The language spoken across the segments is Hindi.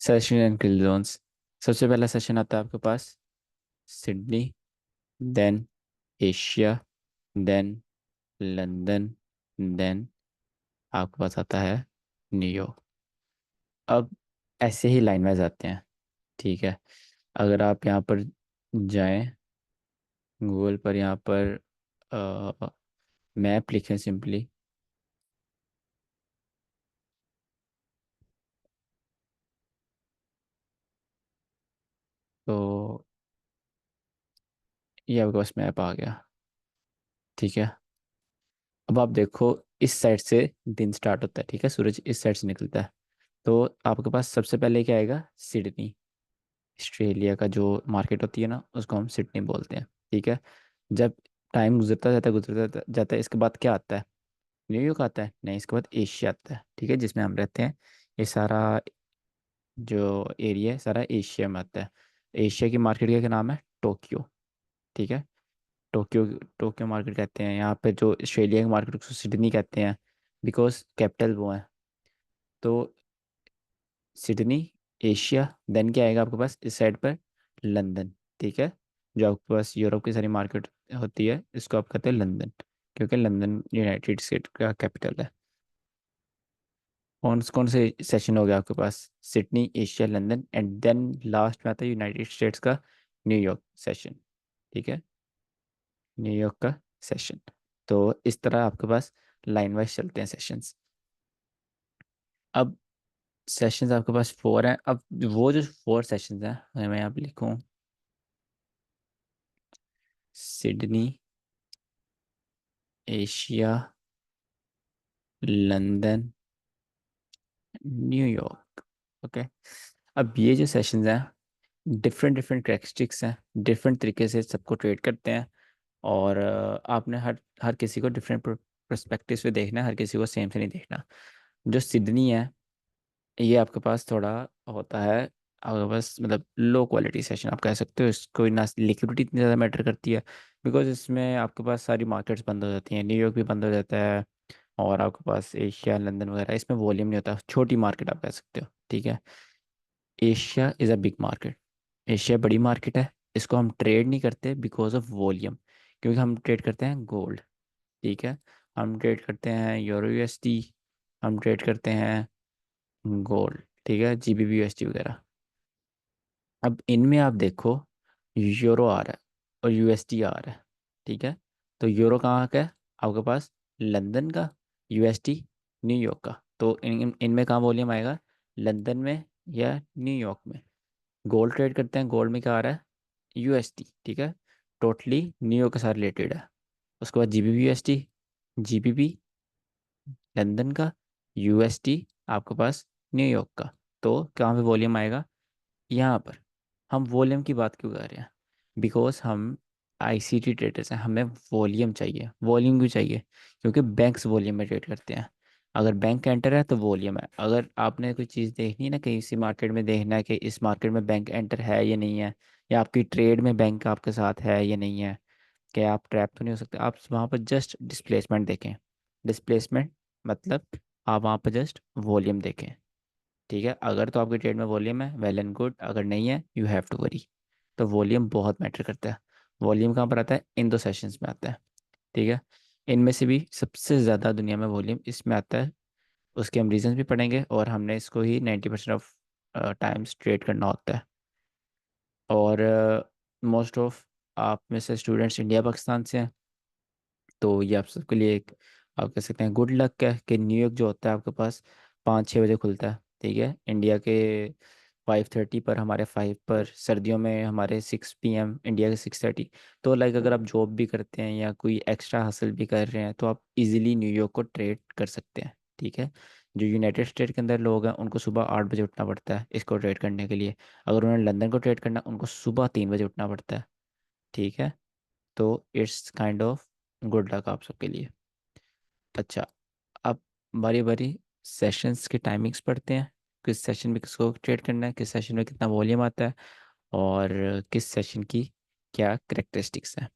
Session and kill Jones. सबसे पहला सेशन आता है आपके पास Sydney, then Asia, then London, then आपके पास आता है न्यूयॉर्क। अब ऐसे ही लाइन वाइज आते हैं। ठीक है, अगर आप यहाँ पर जाएं गूगल पर, यहाँ पर मैप लिखें सिंपली, तो ये आपके पास मैप आ गया। ठीक है, अब आप देखो, इस साइड से दिन स्टार्ट होता है। ठीक है, सूरज इस साइड से निकलता है। तो आपके पास सबसे पहले क्या आएगा? सिडनी। ऑस्ट्रेलिया का जो मार्केट होती है ना, उसको हम सिडनी बोलते हैं। ठीक है, जब टाइम गुजरता जाता है, इसके बाद क्या आता है? न्यूयॉर्क आता है? नहीं, इसके बाद एशिया आता है। ठीक है, जिसमें हम रहते हैं। ये सारा जो एरिया है सारा एशिया में आता है। एशिया की मार्केट का क्या नाम है? टोक्यो। ठीक है, टोक्यो टोक्यो मार्केट कहते हैं। यहाँ पे जो ऑस्ट्रेलिया की मार्केट उसको सिडनी कहते हैं, बिकॉज कैपिटल वो है। तो सिडनी, एशिया, देन क्या आएगा आपके पास इस साइड पर? लंदन। ठीक है, जो आपके पास यूरोप की सारी मार्केट होती है, इसको आप कहते हैं लंदन, क्योंकि लंदन यूनाइटेड स्टेट का कैपिटल है। कौन कौन से सेशन हो गया आपके पास? Sydney, Asia, London, and then last में आता है यूनाइटेड स्टेट्स का न्यूयॉर्क सेशन। ठीक है, न्यूयॉर्क का सेशन। तो इस तरह आपके पास लाइन वाइज चलते हैं सेशंस। अब सेशंस आपके पास फोर हैं। अब वो जो फोर सेशंस हैं, अगर मैं यहाँ पे लिखूँ Sydney, Asia, London, New York. Okay, अब ये जो सेशंस हैं, डिफरेंट डिफरेंट कैरेक्टरिस्टिक्स हैं, डिफरेंट तरीके से सबको ट्रेड करते हैं। और आपने हर हर किसी को डिफरेंट पर्सपेक्टिव से देखना है, हर किसी को सेम से नहीं देखना। जो सिडनी है, ये आपके पास थोड़ा होता है, आपके पास मतलब लो क्वालिटी सेशन आप कह सकते हो इसको। ना लिक्विडिटी इतनी ज़्यादा मैटर करती है, बिकॉज इसमें आपके पास सारी मार्केट्स बंद हो जाती हैं, न्यूयॉर्क भी बंद हो जाता है। और आपके पास एशिया, लंदन वगैरह, इसमें वॉल्यूम नहीं होता, छोटी मार्केट आप कह सकते हो। ठीक है, Asia is a big market. Asia बड़ी मार्केट है, इसको हम ट्रेड नहीं करते बिकॉज ऑफ वॉल्यूम, क्योंकि हम ट्रेड करते हैं गोल्ड। ठीक है, हम ट्रेड करते हैं यूरो यूएसडी, हम ट्रेड करते हैं गोल्ड। ठीक है, जीबीपी यूएसडी वगैरह। अब इनमें आप देखो, यूरो आ रहा है और यूएसडी आ रहा है। ठीक है, तो यूरो कहाँ का है आपके पास? लंदन का। यूएसडी न्यूयॉर्क का। तो इनमें कहाँ वॉल्यूम आएगा? लंदन में या न्यूयॉर्क में। गोल्ड ट्रेड करते हैं, गोल्ड में क्या आ रहा है? यूएसडी। ठीक है, टोटली न्यूयॉर्क के साथ रिलेटेड है। उसके बाद जीबीपी यूएसडी, जीबीपी लंदन का, यूएसडी आपके पास न्यूयॉर्क का। तो कहाँ पे वॉल्यूम आएगा? यहाँ पर। हम वॉल्यूम की बात क्यों कर रहे हैं? बिकॉज हम आईसीटी ट्रेडर्स हैं, हमें वॉल्यूम चाहिए। वॉल्यूम क्यों चाहिए? क्योंकि बैंक्स वॉल्यूम में ट्रेड करते हैं। अगर बैंक एंटर है तो वॉल्यूम है। अगर आपने कोई चीज़ देखनी है ना, कहीं सी मार्केट में देखना है कि इस मार्केट में बैंक एंटर है या नहीं है, या आपकी ट्रेड में बैंक आपके साथ है या नहीं है, कि आप ट्रैप तो नहीं हो सकते, आप वहाँ पर जस्ट डिस्प्लेसमेंट देखें। डिस्प्लेसमेंट मतलब आप वहाँ पर जस्ट वॉल्यूम देखें। ठीक है, अगर तो आपकी ट्रेड में वॉल्यूम है, वेल एंड गुड, अगर नहीं है, यू हैव टू वरी। तो वॉल्यूम बहुत मैटर करता है। वॉल्यूम कहाँ पर आता है? इन दो सेशंस में आता है। ठीक है, इनमें से भी सबसे ज़्यादा दुनिया में वॉल्यूम इसमें आता है। उसके हम रीजंस भी पढ़ेंगे, और हमने इसको ही 90% ऑफ टाइम्स ट्रेड करना होता है। और मोस्ट ऑफ आप में से स्टूडेंट्स इंडिया पाकिस्तान से हैं, तो ये आप सबके लिए एक, आप कह सकते हैं, गुड लक है कि न्यूयॉर्क जो होता है आपके पास 5-6 बजे खुलता है। ठीक है, इंडिया के 5:30 पर, हमारे 5 पर, सर्दियों में हमारे 6 PM, इंडिया के 6:30। तो लाइक अगर आप जॉब भी करते हैं या कोई एक्स्ट्रा हासिल भी कर रहे हैं, तो आप इजीली न्यूयॉर्क को ट्रेड कर सकते हैं। ठीक है, जो यूनाइटेड स्टेट के अंदर लोग हैं, उनको सुबह 8 बजे उठना पड़ता है इसको ट्रेड करने के लिए। अगर उन्हें लंदन को ट्रेड करना, उनको सुबह 3 बजे उठना पड़ता है। ठीक है, तो it's kind of good luck आप सबके लिए। अच्छा, अब बारी बारी सेशंस के टाइमिंग्स पढ़ते हैं। किस सेशन में किसको ट्रेड करना है, किस सेशन में कितना वॉल्यूम आता है, और किस सेशन की क्या करेक्टरिस्टिक्स है।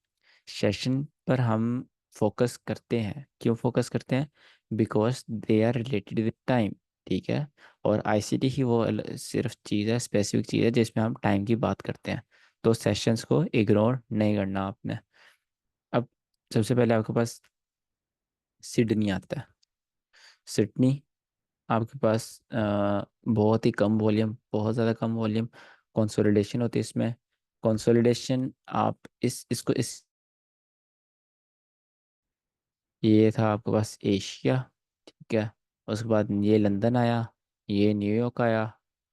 सेशन पर हम फोकस करते हैं, क्यों फोकस करते हैं? Because they are related with time. ठीक है। और आईसीटी ही वो सिर्फ चीज़ है, स्पेसिफिक चीज़ है जिसमें हम टाइम की बात करते हैं। तो सेशंस को इग्नोर नहीं करना आपने। अब सबसे पहले आपके पास सिडनी आता है। सिडनी आपके पास बहुत ही कम वॉल्यूम, बहुत ज़्यादा कम वॉल्यूम, कंसोलिडेशन होती है इसमें। कंसोलिडेशन आप इसको इस ये था आपके पास एशिया, ठीक है। उसके बाद ये लंदन आया, ये न्यूयॉर्क आया,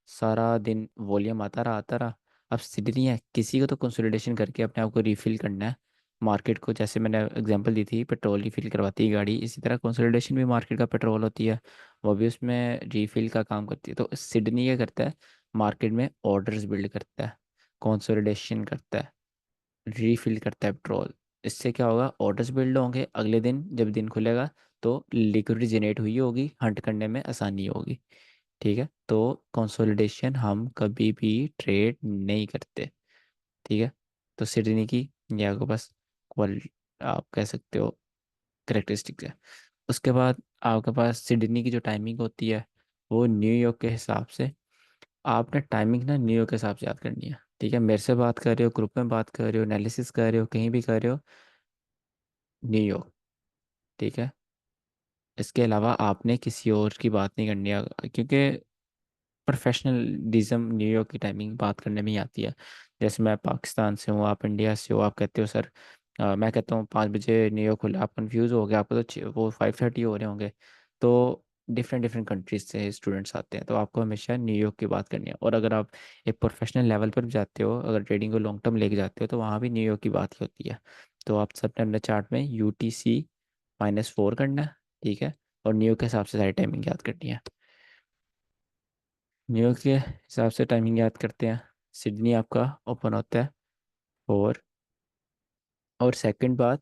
सारा दिन वॉल्यूम आता रहा आता रहा। अब सिडनी है, किसी को तो कंसोलिडेशन करके अपने आप को रिफिल करना है। मार्केट को, जैसे मैंने एग्जांपल दी थी, पेट्रोल रिफिल करवाती है गाड़ी, इसी तरह कंसोलिडेशन भी मार्केट का पेट्रोल होती है, वो भी उसमें रिफिल का काम करती है। तो सिडनी क्या करता है, मार्केट में ऑर्डर्स बिल्ड करता है, कंसोलिडेशन करता है, रीफिल करता है पेट्रोल। इससे क्या होगा, ऑर्डर्स बिल्ड होंगे, अगले दिन जब दिन खुलेगा तो लिक्विड जनरेट हुई होगी, हंट करने में आसानी होगी। ठीक है, तो कंसोलिडेशन हम कभी भी ट्रेड नहीं करते। ठीक है। तो सिडनी की ये आपके पास क्वालिटी, आप कह सकते हो, करेक्टरिस्टिक्स है। उसके बाद आपके पास सिडनी की जो टाइमिंग होती है वो न्यूयॉर्क के हिसाब से, आपने टाइमिंग ना न्यूयॉर्क के हिसाब से याद करनी है। ठीक है, मेरे से बात कर रहे हो, ग्रुप में बात कर रहे हो, एनालिसिस कर रहे हो, कहीं भी कर रहे हो, न्यूयॉर्क। ठीक है। इसके अलावा आपने किसी और की बात नहीं करनी है, क्योंकि प्रोफेशनलिज्म न्यूयॉर्क की टाइमिंग बात करने में ही आती है। जैसे मैं पाकिस्तान से हूँ, आप इंडिया से हो, आप कहते हो सर, मैं कहता हूँ 5 बजे न्यूयॉर्क खुला, आप कंफ्यूज हो गए, आपको तो वो 5:30 हो रहे होंगे। तो डिफरेंट डिफरेंट कंट्रीज से स्टूडेंट्स आते हैं, तो आपको हमेशा न्यूयॉर्क की बात करनी है। और अगर आप एक प्रोफेशनल लेवल पर भी जाते हो, अगर ट्रेडिंग को लॉन्ग टर्म लेके जाते हो, तो वहाँ भी न्यूयॉर्क की बात ही होती है। तो आप सबने अपने चार्ट में UTC-4 करना है। ठीक है। और न्यूयॉर्क के हिसाब से सारी टाइमिंग याद करनी है। न्यूयॉर्क के हिसाब से टाइमिंग याद करते हैं। सिडनी आपका ओपन होता है 4। और सेकंड बात,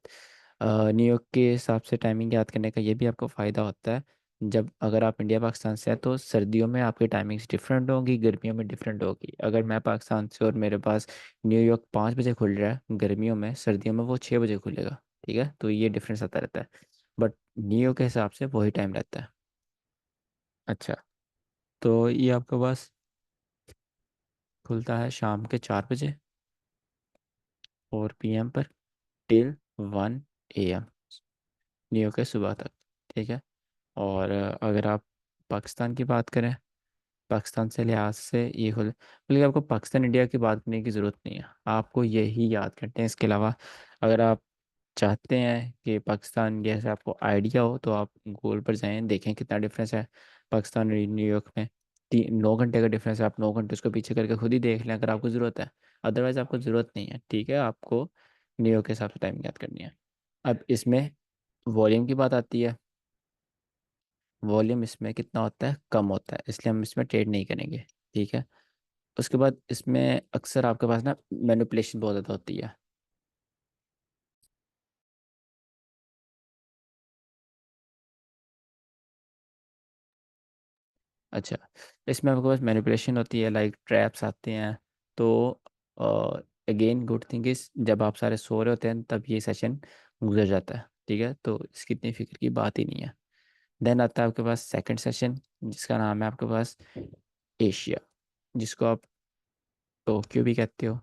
न्यूयॉर्क के हिसाब से टाइमिंग याद करने का ये भी आपको फ़ायदा होता है, जब अगर आप इंडिया पाकिस्तान से हैं तो सर्दियों में आपकी टाइमिंग्स डिफरेंट होंगी, गर्मियों में डिफरेंट होगी। अगर मैं पाकिस्तान से और मेरे पास न्यूयॉर्क 5 बजे खुल रहा है गर्मियों में, सर्दियों में वो 6 बजे खुलेगा। ठीक है, तो ये डिफरेंस आता रहता है, बट न्यूयॉर्क के हिसाब से वही टाइम रहता है। अच्छा, तो ये आपके पास खुलता है शाम के 4 बजे, 4 PM पर, टिल 1 AM, न्यूयॉर्क के सुबह तक। ठीक है। और अगर आप पाकिस्तान की बात करें, पाकिस्तान से लिहाज से ये खुल, बल्कि आपको पाकिस्तान इंडिया की बात करने की ज़रूरत नहीं है, आपको यही याद करते हैं। इसके अलावा अगर आप चाहते हैं कि पाकिस्तान इंडिया से आपको आइडिया हो, तो आप गूगल पर जाएं, देखें कितना डिफरेंस है पाकिस्तान और न्यूयॉर्क में। 9 घंटे का डिफरेंस है, आप 9 घंटे उसको पीछे करके खुद ही देख लें अगर आपको ज़रूरत है। अदरवाइज़ आपको ज़रूरत नहीं है। ठीक है, आपको न्यूयॉर्क के हिसाब से टाइम याद करनी है। अब इसमें वॉल्यूम की बात आती है। वॉल्यूम इसमें कितना होता है, कम होता है, इसलिए हम इसमें ट्रेड नहीं करेंगे। ठीक है। उसके बाद इसमें अक्सर आपके पास ना मैनिपुलेशन बहुत ज़्यादा होती है। अच्छा, इसमें आपके पास मैनिपुलेशन होती है, लाइक ट्रैप्स आते हैं। तो अगेन गुड थिंग इज, जब आप सारे सो रहे होते हैं तब ये सेशन गुजर जाता है। ठीक है, तो इसकी इतनी फिक्र की बात ही नहीं है। देन आता है आपके पास सेकंड सेशन, जिसका नाम है आपके पास एशिया, जिसको आप टोक्यो भी कहते हो।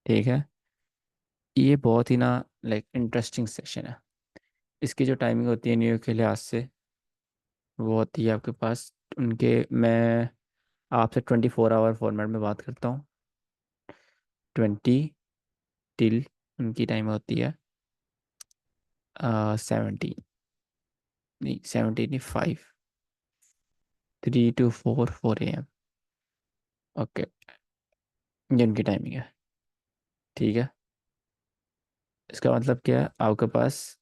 ठीक है। ये बहुत ही ना लाइक इंटरेस्टिंग सेशन है। इसकी जो टाइमिंग होती है न्यूयॉर्क के लिहाज से, वो होती है आपके पास उनके, मैं आपसे 24 आवर फॉर्मेट में बात करता हूँ। 20 टिल उनकी टाइम होती है 70, नहीं 70 नहीं, 5, 3 to 4, 4 AM। ओके, ये उनकी टाइमिंग है। ठीक है। इसका मतलब क्या है, आपके पास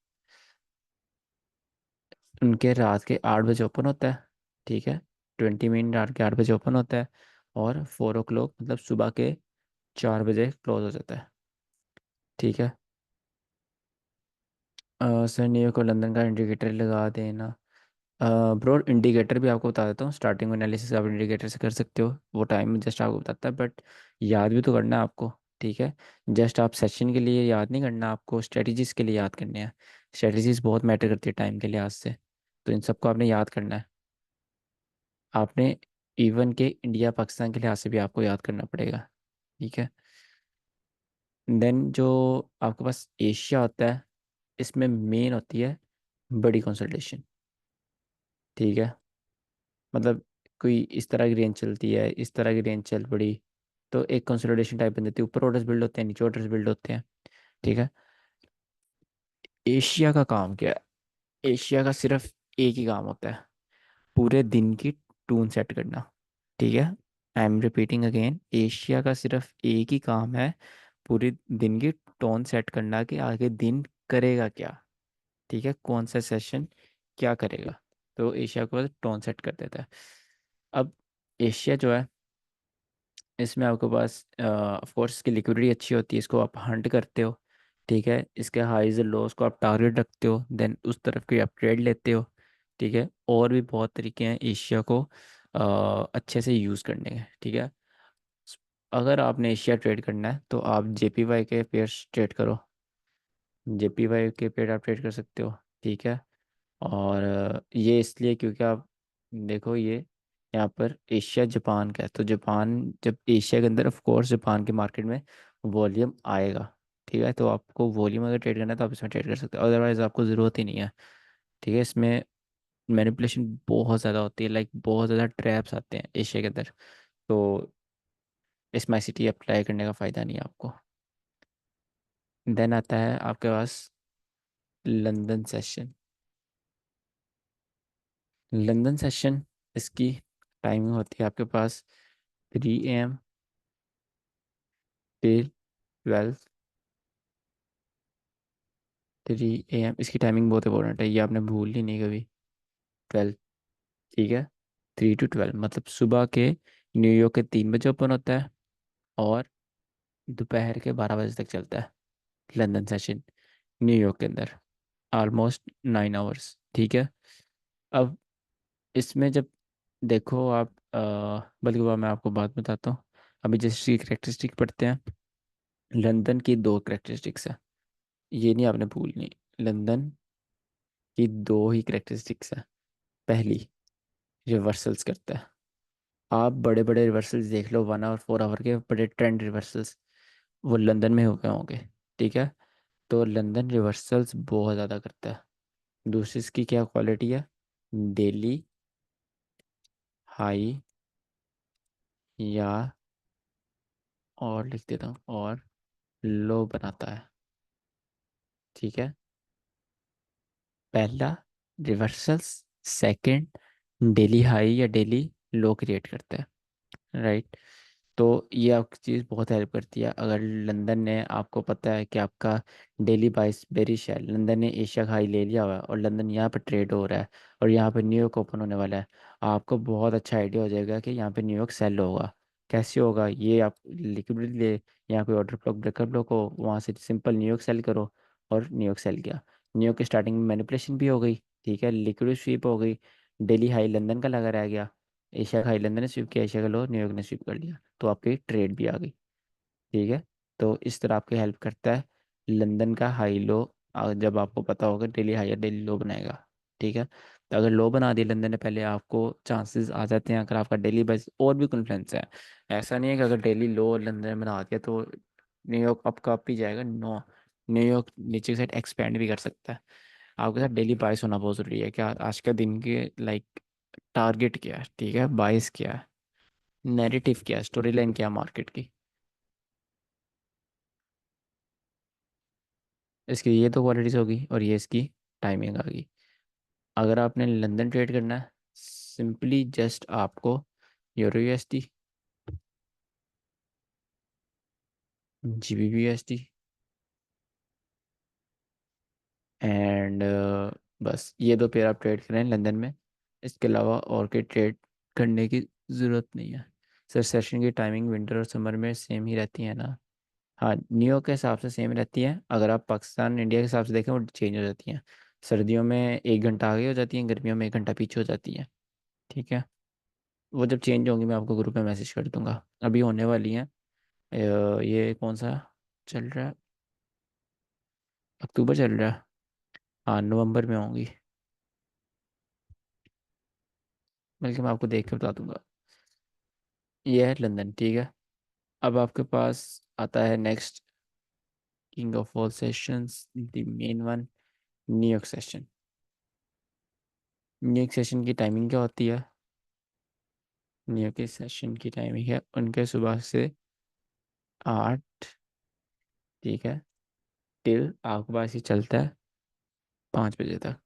उनके रात के 8 बजे ओपन होता है। ठीक है, 20 मिनट रात के 8 बजे ओपन होता है, और 4 o'clock मतलब सुबह के 4 बजे क्लोज हो जाता है। ठीक है। सर न्यूयॉर्क और लंदन का इंडिकेटर लगा देना। ब्रो, इंडिकेटर भी आपको बता देता हूँ, स्टार्टिंग एनालिसिस आप इंडिकेटर से कर सकते हो, वो टाइम जस्ट आपको बताता है, बट याद भी तो करना है आपको। ठीक है। जस्ट आप सेशन के लिए याद नहीं करना, आपको स्ट्रेटजीज के लिए याद करने हैं। स्ट्रेटजीज बहुत मैटर करती है टाइम के लिहाज से, तो इन सबको आपने याद करना है। आपने इवन के इंडिया पाकिस्तान के लिहाज से भी आपको याद करना पड़ेगा। ठीक है। देन जो आपके पास एशिया होता है, इसमें मेन होती है बड़ी कंसल्टेशन। ठीक है। मतलब कोई इस तरह की रेंज चलती है, इस तरह की रेंज चल पड़ी, तो एक कंसोलिडेशन टाइप बन जाती है, ऊपर ऑर्डर्स बिल्ड होते हैं, नीचे ऑर्डर्स बिल्ड होते हैं। ठीक है। एशिया का काम क्या है? एशिया का सिर्फ एक ही काम होता है, पूरे दिन की टून सेट करना। ठीक है। I am repeating again, Asia का सिर्फ एक ही काम है, पूरे दिन की टोन सेट करना कि आगे दिन करेगा क्या। ठीक है, कौन सा सेशन क्या करेगा। तो एशिया को टोन सेट कर देता है। अब एशिया जो है, इसमें आपके पास ऑफ कोर्स इसकी लिक्विडिटी अच्छी होती है, इसको आप हंट करते हो। ठीक है, इसके हाइज लॉस को आप टारगेट रखते हो, देन उस तरफ की आप ट्रेड लेते हो। ठीक है। और भी बहुत तरीके हैं एशिया को अच्छे से यूज़ करने के। ठीक है। अगर आपने एशिया ट्रेड करना है तो आप जेपीवाई के पेयर्स ट्रेड करो, जेपीवाई के पेयर आप ट्रेड कर सकते हो। ठीक है। और ये इसलिए क्योंकि आप देखो, ये यहाँ पर एशिया जापान का है, तो जापान जब एशिया के अंदर ऑफ कोर्स जापान के मार्केट में वॉल्यूम आएगा। ठीक है, तो आपको वॉल्यूम अगर ट्रेड करना है तो आप इसमें ट्रेड कर सकते हो, अदरवाइज आपको ज़रूरत ही नहीं है। ठीक है। इसमें मैनिपुलेशन बहुत ज़्यादा होती है, लाइक बहुत ज़्यादा ट्रैप्स आते हैं एशिया के अंदर, तो इसमें ICT अप्लाई करने का फ़ायदा नहीं है आपको। देन आता है आपके पास लंदन सेशन। लंदन सेशन, इसकी टाइमिंग होती है आपके पास 3 AM टिल 12। 3 AM इसकी टाइमिंग बहुत इंपॉर्टेंट है, ये आपने भूलनी नहीं कभी। 12। ठीक है। 3 to 12 मतलब सुबह के न्यूयॉर्क के 3 बजे ओपन होता है, और दोपहर के 12 बजे तक चलता है लंदन सेशन न्यूयॉर्क के अंदर, ऑलमोस्ट 9 आवर्स। ठीक है। अब इसमें जब देखो आप बल्कि वह मैं आपको बात बताता हूँ। अभी जैसे करेक्टरिस्टिक पढ़ते हैं, लंदन की 2 करेक्टरिस्टिक्स है, ये नहीं आपने भूलनी। लंदन की 2 ही करेक्टरिस्टिक्स है। पहली, रिवर्सल्स करता है। आप बड़े बड़े रिवर्सल्स देख लो, 1 आवर 4 आवर के बड़े ट्रेंड रिवर्सल्स, वो लंदन में हुए होंगे। ठीक है। तो लंदन रिवर्सल्स बहुत ज़्यादा करता है। दूसरी इसकी क्या क्वालिटी है? डेली हाई, या और लिख देता हूँ, और लो बनाता है। ठीक है। पहला रिवर्सल्स, सेकंड डेली हाई या डेली लो क्रिएट करता है। राइट। तो ये आपकी चीज़ बहुत हेल्प करती है। अगर लंदन ने, आपको पता है कि आपका डेली बाइस बेरिश है, लंदन ने एशिया का हाई ले लिया हुआ है और लंदन यहाँ पर ट्रेड हो रहा है, और यहाँ पर न्यूयॉर्क ओपन होने वाला है, आपको बहुत अच्छा आइडिया हो जाएगा कि यहाँ पे न्यूयॉर्क सेल होगा। कैसे होगा ये? आप लिक्विडिटी ले, यहाँ कोई ऑर्डर ब्लॉक ब्रेकर ब्लॉक हो, वहाँ से सिंपल न्यूयॉर्क सेल करो, और न्यूयॉर्क सेल किया। न्यूयॉर्क की स्टार्टिंग में मैनिपुलेशन भी हो गई। ठीक है, लिक्विड स्वीप हो गई, डेली हाई लंदन का लगा रह गया, एशिया का हाई लंदन ने स्वीप किया, एशिया का लो न्यूयॉर्क ने स्वीप कर लिया, तो आपकी ट्रेड भी आ गई। ठीक है। तो इस तरह आपकी हेल्प करता है लंदन का हाई लो, जब आपको पता होगा डेली हाई या डेली लो बनाएगा। ठीक है। तो अगर लो बना दिया लंदन ने पहले, आपको चांसेस आ जाते हैं, अगर आपका डेली बस और भी कॉन्फ्लुएंस है, ऐसा नहीं है कि अगर डेली लो लंदन ने बना दिया तो न्यूयॉर्क अप का अप ही जाएगा, नो। न्यूयॉर्क नीचे की साइड एक्सपेंड भी कर सकता है। आपके साथ डेली बाइस होना बहुत ज़रूरी है, क्या आज का दिन के लाइक टारगेट क्या है। ठीक है, बाइस क्या है, नैरेटिव क्या है, स्टोरी लाइन क्या है मार्केट की। इसकी ये तो क्वालिटीज होगी, और ये इसकी टाइमिंग आ गई। अगर आपने लंदन ट्रेड करना है, सिंपली जस्ट आपको euro USD, GBP USD, and बस ये 2 पेयर आप ट्रेड करें लंदन में। इसके अलावा और कोई ट्रेड करने की ज़रूरत नहीं है। सर सेशन की टाइमिंग विंटर और समर में सेम ही रहती है ना? हाँ, न्यूयॉर्क के हिसाब से सेम रहती है, अगर आप पाकिस्तान इंडिया के हिसाब से देखें वो चेंज हो जाती हैं। सर्दियों में 1 घंटा आगे हो जाती हैं, गर्मियों में 1 घंटा पीछे हो जाती हैं। ठीक है। वो जब चेंज होंगी मैं आपको ग्रुप में मैसेज कर दूंगा, अभी होने वाली हैं। ये कौन सा चल रहा है? अक्टूबर चल रहा है। हाँ, नवंबर में होंगी। बल्कि मैं आपको देख के बता दूंगा। ये है लंदन, ठीक है। अब आपके पास आता है next, king of all sessions, the main one, New York session. New York session की टाइमिंग क्या होती है? न्यूयॉर्क के सेशन की टाइमिंग है उनके सुबह से 8, ठीक है, टिल आपके पास ही चलता है 5 बजे तक।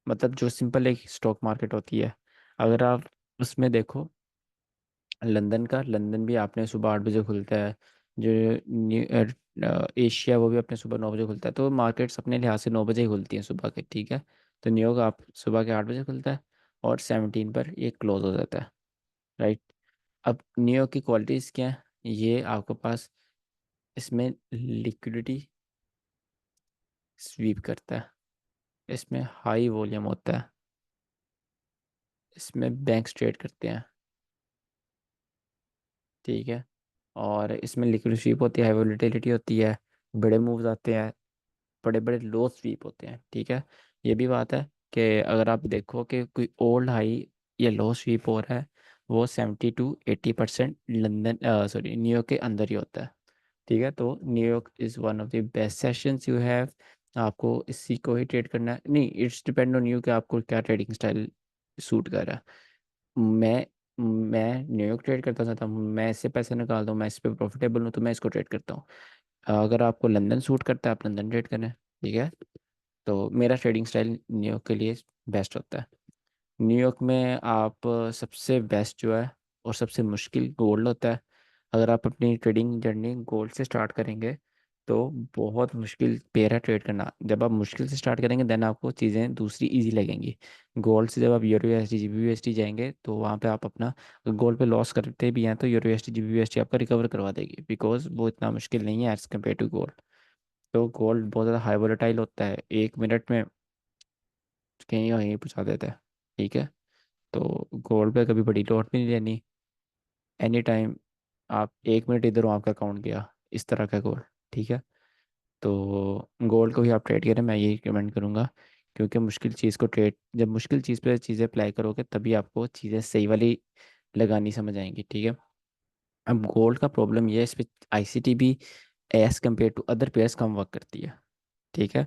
मतलब जो सिंपल एक स्टॉक मार्केट होती है, अगर आप उसमें देखो, लंदन भी आपने सुबह 8 बजे खुलता है। जो न्यू एशिया, वो भी अपने सुबह 9 बजे खुलता है। तो मार्केट्स अपने लिहाज से 9 बजे ही खुलती हैं सुबह के, ठीक है। तो न्यूयॉर्क आप सुबह के 8 बजे खुलता है, और 17 पर ये क्लोज हो जाता है, राइट। अब न्यूयॉर्क की क्वालिटीज़ क्या है? ये आपके पास इसमें लिक्विडिटी स्वीप करता है, इसमें हाई वॉल्यूम होता है, इसमें बैंक ट्रेड करते हैं, ठीक है। और इसमें लिक्विड स्वीप होती है, हाई वोलेटिलिटी होती है, बड़े मूव्स आते हैं, बड़े बड़े लो स्वीप होते हैं, ठीक है। ये भी बात है कि अगर आप देखो कि कोई ओल्ड हाई या लो स्वीप हो रहा है, वो 70 to 80% लंदन, सॉरी, न्यूयॉर्क के अंदर ही होता है, ठीक है। तो New York is one of the best sessions you have. आपको इसी को ही ट्रेड करना है, नहीं, इट्स डिपेंड ऑन यू कि आपको क्या ट्रेडिंग स्टाइल सूट कर रहा है। मैं मैं न्यूयॉर्क ट्रेड करता था, मैं इससे पैसे निकालता हूँ, मैं इस पे प्रॉफिटेबल हूँ, तो मैं इसको ट्रेड करता हूँ। अगर आपको लंदन सूट करता है, आप लंदन ट्रेड करें, ठीक है। तो मेरा ट्रेडिंग स्टाइल न्यूयॉर्क के लिए बेस्ट होता है। न्यूयॉर्क में आप सबसे बेस्ट जो है और सबसे मुश्किल गोल्ड होता है। अगर आप अपनी ट्रेडिंग जर्नी गोल्ड से स्टार्ट करेंगे, तो बहुत मुश्किल पेयर है ट्रेड करना। जब आप मुश्किल से स्टार्ट करेंगे, देन आपको चीज़ें दूसरी इजी लगेंगी। गोल्ड से जब आप यूरो यूएसडी जीबी यूएसडी जाएंगे, तो वहाँ पे आप अपना गोल्ड पे लॉस करते भी हैं, तो यूरो यूएसडी जीबी यूएसडी आपका रिकवर करवा देगी, बिकॉज वो इतना मुश्किल नहीं है एज कम्पेयर टू गोल्ड। तो गोल्ड बहुत ज़्यादा हाई वोलेटाइल होता है, 1 मिनट में कहीं या कहीं पहुँचा देता है, ठीक है। तो गोल्ड पे कभी बड़ी लॉट भी नहीं लेनी। एनी टाइम आप 1 मिनट इधर हो, आपका अकाउंट गया, इस तरह का गोल्ड, ठीक है। तो गोल्ड को ही आप ट्रेड करें, मैं यही रिकमेंड करूँगा। क्योंकि मुश्किल चीज़ को ट्रेड, जब मुश्किल चीज़ पे चीज़ें अप्लाई करोगे, तभी आपको चीज़ें सही वाली लगानी समझ आएंगी, ठीक है। अब गोल्ड का प्रॉब्लम ये है, इस पर आईसीटी भी as compare to other pairs कम वर्क करती है, ठीक है।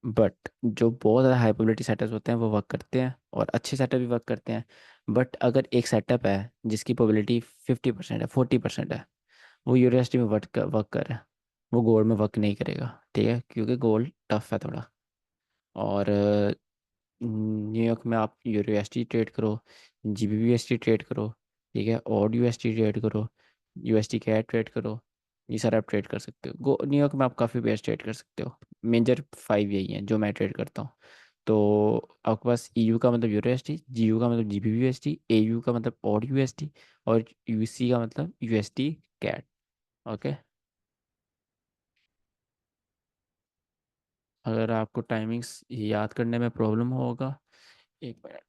बट जो बहुत ज़्यादा हाई प्रोबेबिलिटी सेटअप्स होते हैं, वो वर्क करते हैं, और अच्छे सेटअप भी वर्क करते हैं। बट अगर एक सेटअप है जिसकी प्रोबेबिलिटी 50% है, 40% है, वो यूनिवर्सिटी में वर्क कर रहा है, वो गोल्ड में वर्क नहीं करेगा, ठीक है, क्योंकि गोल्ड टफ है थोड़ा। और न्यूयॉर्क में आप यूरो यूएसडी ट्रेड करो, जीबीबी यूएसडी ट्रेड करो, ठीक है, और यूएसडी ट्रेड करो, यूएसडी कैट ट्रेड करो, ये सारा आप ट्रेड कर सकते हो। गो न्यूयॉर्क में आप काफ़ी पेयर ट्रेड कर सकते हो। मेजर 5 यही हैं जो मैं ट्रेड करता हूँ। तो आपके पास ईयू का मतलब यूरो यूएसडी, जीयू का मतलब जीबीबी यूएसडी, एयू का मतलब और यूएसडी, और यूसी का मतलब यूएसडी कैट, ओके। अगर आपको टाइमिंग्स याद करने में प्रॉब्लम होगा, एक मिनट।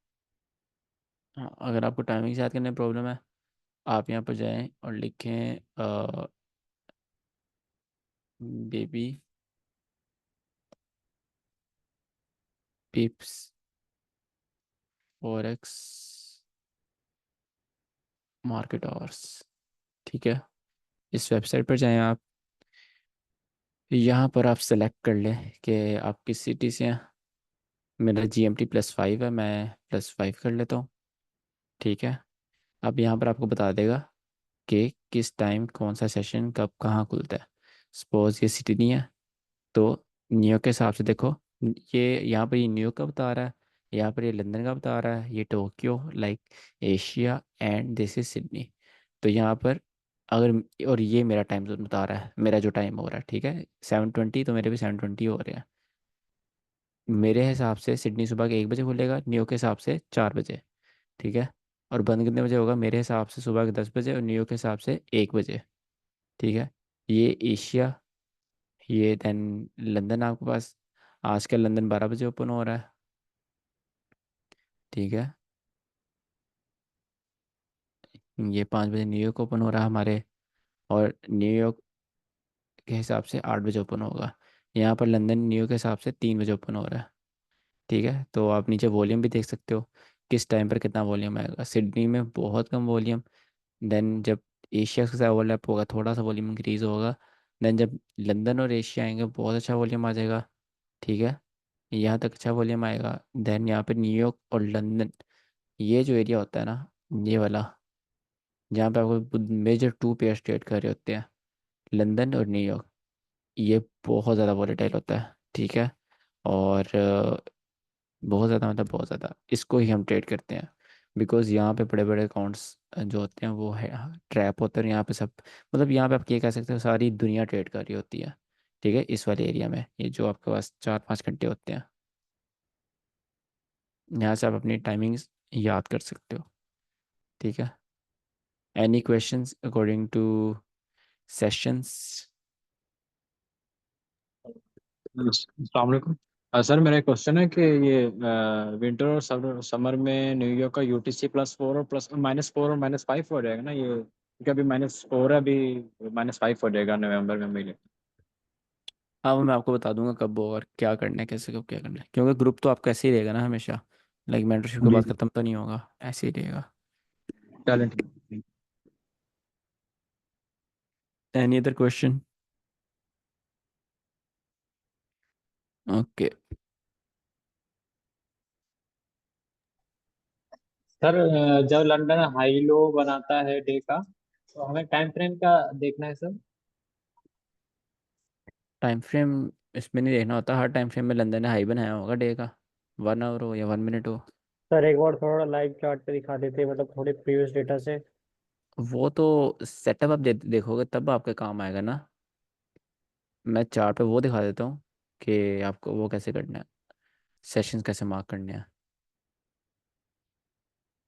हाँ, अगर आपको टाइमिंग्स याद करने में प्रॉब्लम है, आप यहाँ पर जाएं और लिखें बेबी पिप्स फॉरेक्स मार्केट आवर्स, ठीक है। इस वेबसाइट पर जाएं आप, यहाँ पर आप सेलेक्ट कर लें कि आप किस सिटी से हैं। मेरा जीएमटी +5 है, मैं +5 कर लेता हूँ, ठीक है। अब यहाँ पर आपको बता देगा कि किस टाइम कौन सा सेशन कब कहाँ खुलता है। सपोज ये सिटी नहीं है, तो न्यूयॉर्क के हिसाब से देखो, ये यहाँ पर ये न्यूयॉर्क का बता रहा है, यहाँ पर ये लंदन का बता रहा है, ये Tokyo, like Asia, and this is Sydney. तो यहाँ पर अगर, और ये मेरा टाइम जोन बता रहा है, मेरा जो टाइम हो रहा है, ठीक है, 7:20, तो मेरे भी 7:20 हो रहे हैं। मेरे हिसाब से सिडनी सुबह के 1 बजे खुलेगा, न्यूयॉर्क के हिसाब से 4 बजे, ठीक है। और बंद कितने बजे होगा? मेरे हिसाब से सुबह के 10 बजे, और न्यूयॉर्क के हिसाब से 1 बजे, ठीक है। ये एशिया, ये देन लंदन आपके पास, आजकल लंदन 12 बजे ओपन हो रहा है, ठीक है। ये 5 बजे न्यूयॉर्क ओपन हो रहा है हमारे, और न्यूयॉर्क के हिसाब से 8 बजे ओपन होगा। यहाँ पर लंदन न्यूयॉर्क के हिसाब से 3 बजे ओपन हो रहा है। ठीक है, तो आप नीचे वॉल्यूम भी देख सकते हो, किस टाइम पर कितना वॉल्यूम आएगा। सिडनी में बहुत कम वॉल्यूम। देन जब एशिया के साथ ओवरलैप होगा थोड़ा सा वॉल्यूम इंक्रीज होगा। देन जब लंदन और एशिया आएंगे बहुत अच्छा वॉल्यूम आ जाएगा। ठीक है, यहाँ तक अच्छा वॉल्यूम आएगा। देन यहाँ पे न्यूयॉर्क और लंदन, ये जो एरिया होता है ना, ये वाला, जहाँ पे आपको मेजर टू पेयर ट्रेड कर रहे होते हैं, लंदन और न्यूयॉर्क, ये बहुत ज़्यादा वॉलेटाइल होता है। ठीक है, और बहुत ज़्यादा, मतलब बहुत ज़्यादा इसको ही हम ट्रेड करते हैं। बिकॉज यहाँ पे बड़े बड़े अकाउंट्स जो होते हैं वो है ट्रैप होते हैं यहाँ पे सब। मतलब यहाँ पे आप ये कह सकते हो सारी दुनिया ट्रेड कर रही होती है। ठीक है, इस वाले एरिया में ये जो आपके पास 4-5 घंटे होते हैं, यहाँ से आप अपनी टाइमिंग्स याद कर सकते हो। ठीक है, any questions according two sessions? अस्सलाम वालेकुम। सर मेरा एक क्वेश्चन है कि ये विंटर और समर में न्यूयॉर्क का UTC+4 और -4 और -5 हो जाएगा ना ये, क्योंकि अभी -4 है, अभी -5 हो जाएगा नवंबर में महीने। हाँ, वो मैं आपको बता दूंगा कब और क्या करना है, कैसे कब क्या करना है, क्योंकि ग्रुप तो आपका ऐसे ही रहेगा ना हमेशा। लाइक मेंटरशिप के जी बाद जी। ख़त्म तो नहीं होगा, ऐसे ही रहेगा। चलें ठीक है। Any other question? Okay. Sir जब लंदन हाई लो बनाता है डे का, तो हमें टाइम फ्रेम का देखना है सर। टाइम फ्रेम इसमें नहीं देखना होता, हर टाइम फ्रेम में लंदन ने हाई बनाया होगा डे का, 1 आवर हो या 1 मिनट हो। सर एक बार थोड़ा लाइव चार्ट पे दिखा देते, मतलब थोड़े प्रीवियस डेटा से। वो तो सेटअप आप देखोगे तब आपके काम आएगा ना। मैं चार्ट पे वो दिखा देता हूँ कि आपको वो कैसे करना है, सेशंस कैसे मार्क करने हैं।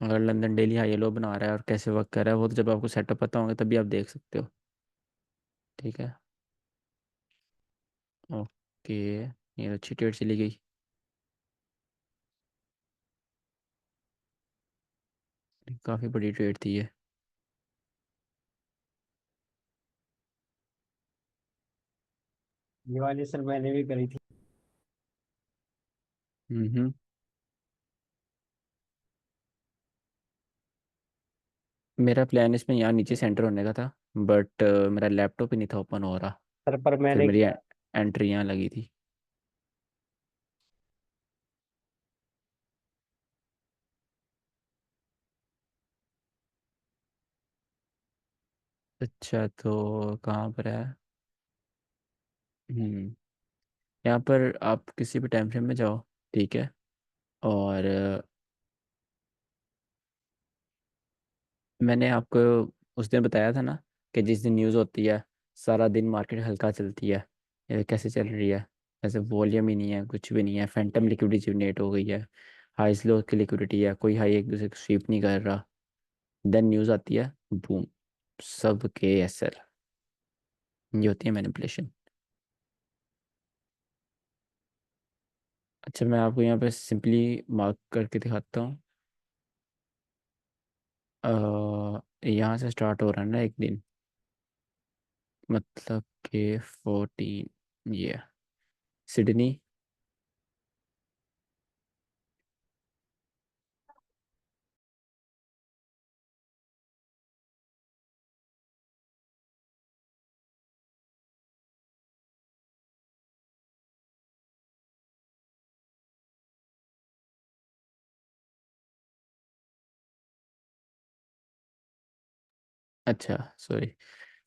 अगर लंदन डेली हाई लो बना रहा है और कैसे वर्क कर रहा है, वो तो जब आपको सेटअप पता होगा तभी आप देख सकते हो। ठीक है, ओके, ये तो अच्छी ट्रेड चली गई। काफ़ी बड़ी ट्रेड थी ये। ये वाली सर मैंने भी करी थी। हम्म। मेरा प्लान इसमें यहाँ नीचे सेंटर होने का था, बट मेरा लैपटॉप ही नहीं था ओपन हो रहा। सर पर फिर मैंने मेरी एंट्री यहाँ लगी थी। अच्छा, तो कहाँ पर है? हम्म, यहाँ पर आप किसी भी टाइम फ्रेम में जाओ। ठीक है, और मैंने आपको उस दिन बताया था ना कि जिस दिन न्यूज़ होती है सारा दिन मार्केट हल्का चलती है। ये कैसे चल रही है? ऐसे वॉल्यूम ही नहीं है, कुछ भी नहीं है, फैंटम लिक्विडिटी जनरेट हो गई है, हाई स्लो की लिक्विडिटी है, कोई हाई एक दूसरे को स्वीप नहीं कर रहा। देन न्यूज़ आती है, बूम, सब के एसएल। ये होती है मैनिपुलेशन। अच्छा, मैं आपको यहाँ पे सिंपली मार्क करके दिखाता हूँ। यहाँ से स्टार्ट हो रहा है ना एक दिन, मतलब कि 14, ये सिडनी। अच्छा, सॉरी,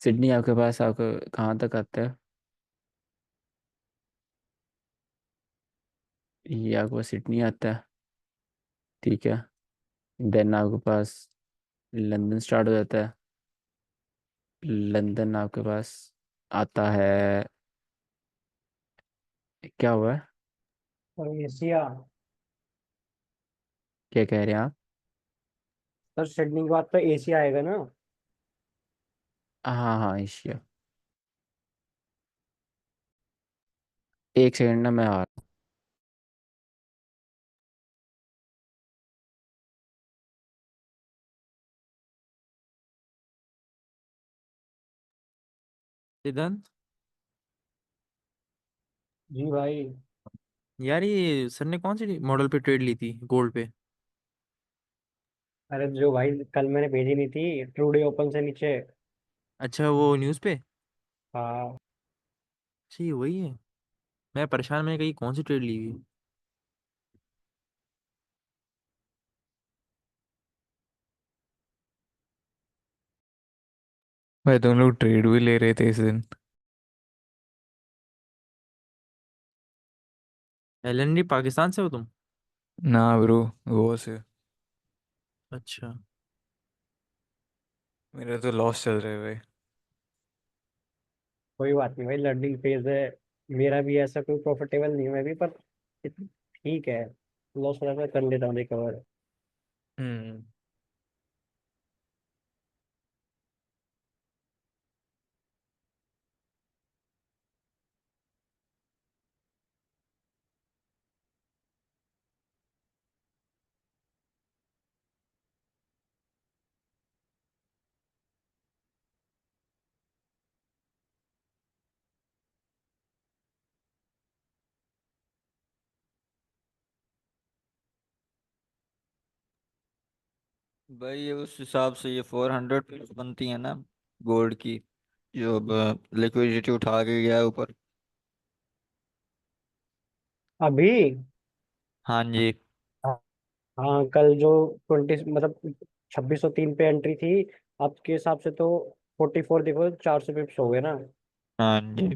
सिडनी आपके पास आपको कहाँ तक आता है? ये आपके पास सिडनी आता है। ठीक है, देन आपके पास लंदन स्टार्ट हो जाता है। लंदन आपके पास आता है, क्या हुआ है? और एशिया। क्या कह रहे हैं आप? सर सिडनी के बाद तो एशिया आएगा ना। हाँ हाँ, एशिया। एक सेकंड ना, मैं आ सिद्धांत। जी भाई। यार ये सर ने कौन सी मॉडल पे ट्रेड ली थी गोल्ड पे? अरे जो भाई कल मैंने भेजी नहीं थी ट्रूडे ओपन से नीचे। अच्छा वो न्यूज़ पे। हाँ। अच्छा ये वही है। मैं परेशान, मैंने कही कौन सी ट्रेड ली हुई। भाई तुम लोग ट्रेड भी ले रहे थे इस दिन? एलएनडी पाकिस्तान से हो तुम? ना ब्रो, वो से। अच्छा। मेरा तो लॉस चल रहा है भाई। कोई बात नहीं भाई, लर्निंग फेज है। मेरा भी ऐसा कोई प्रॉफिटेबल नहीं है मैं भी, पर ठीक है। लॉस वगैरह मैं कर लेता हूँ रिकवर। हम्म। भाई ये उस हिसाब से ये 400 पिप्स बनती है ना गोल्ड की, जो अब लिक्विडिटी उठा के गया है ऊपर। अभी। हाँ जी। हाँ। हाँ, कल जो 20 मतलब 2603 पे एंट्री थी। अब के हिसाब से तो 44 देखो, 400 पिप्स हो गए ना। हाँ जी।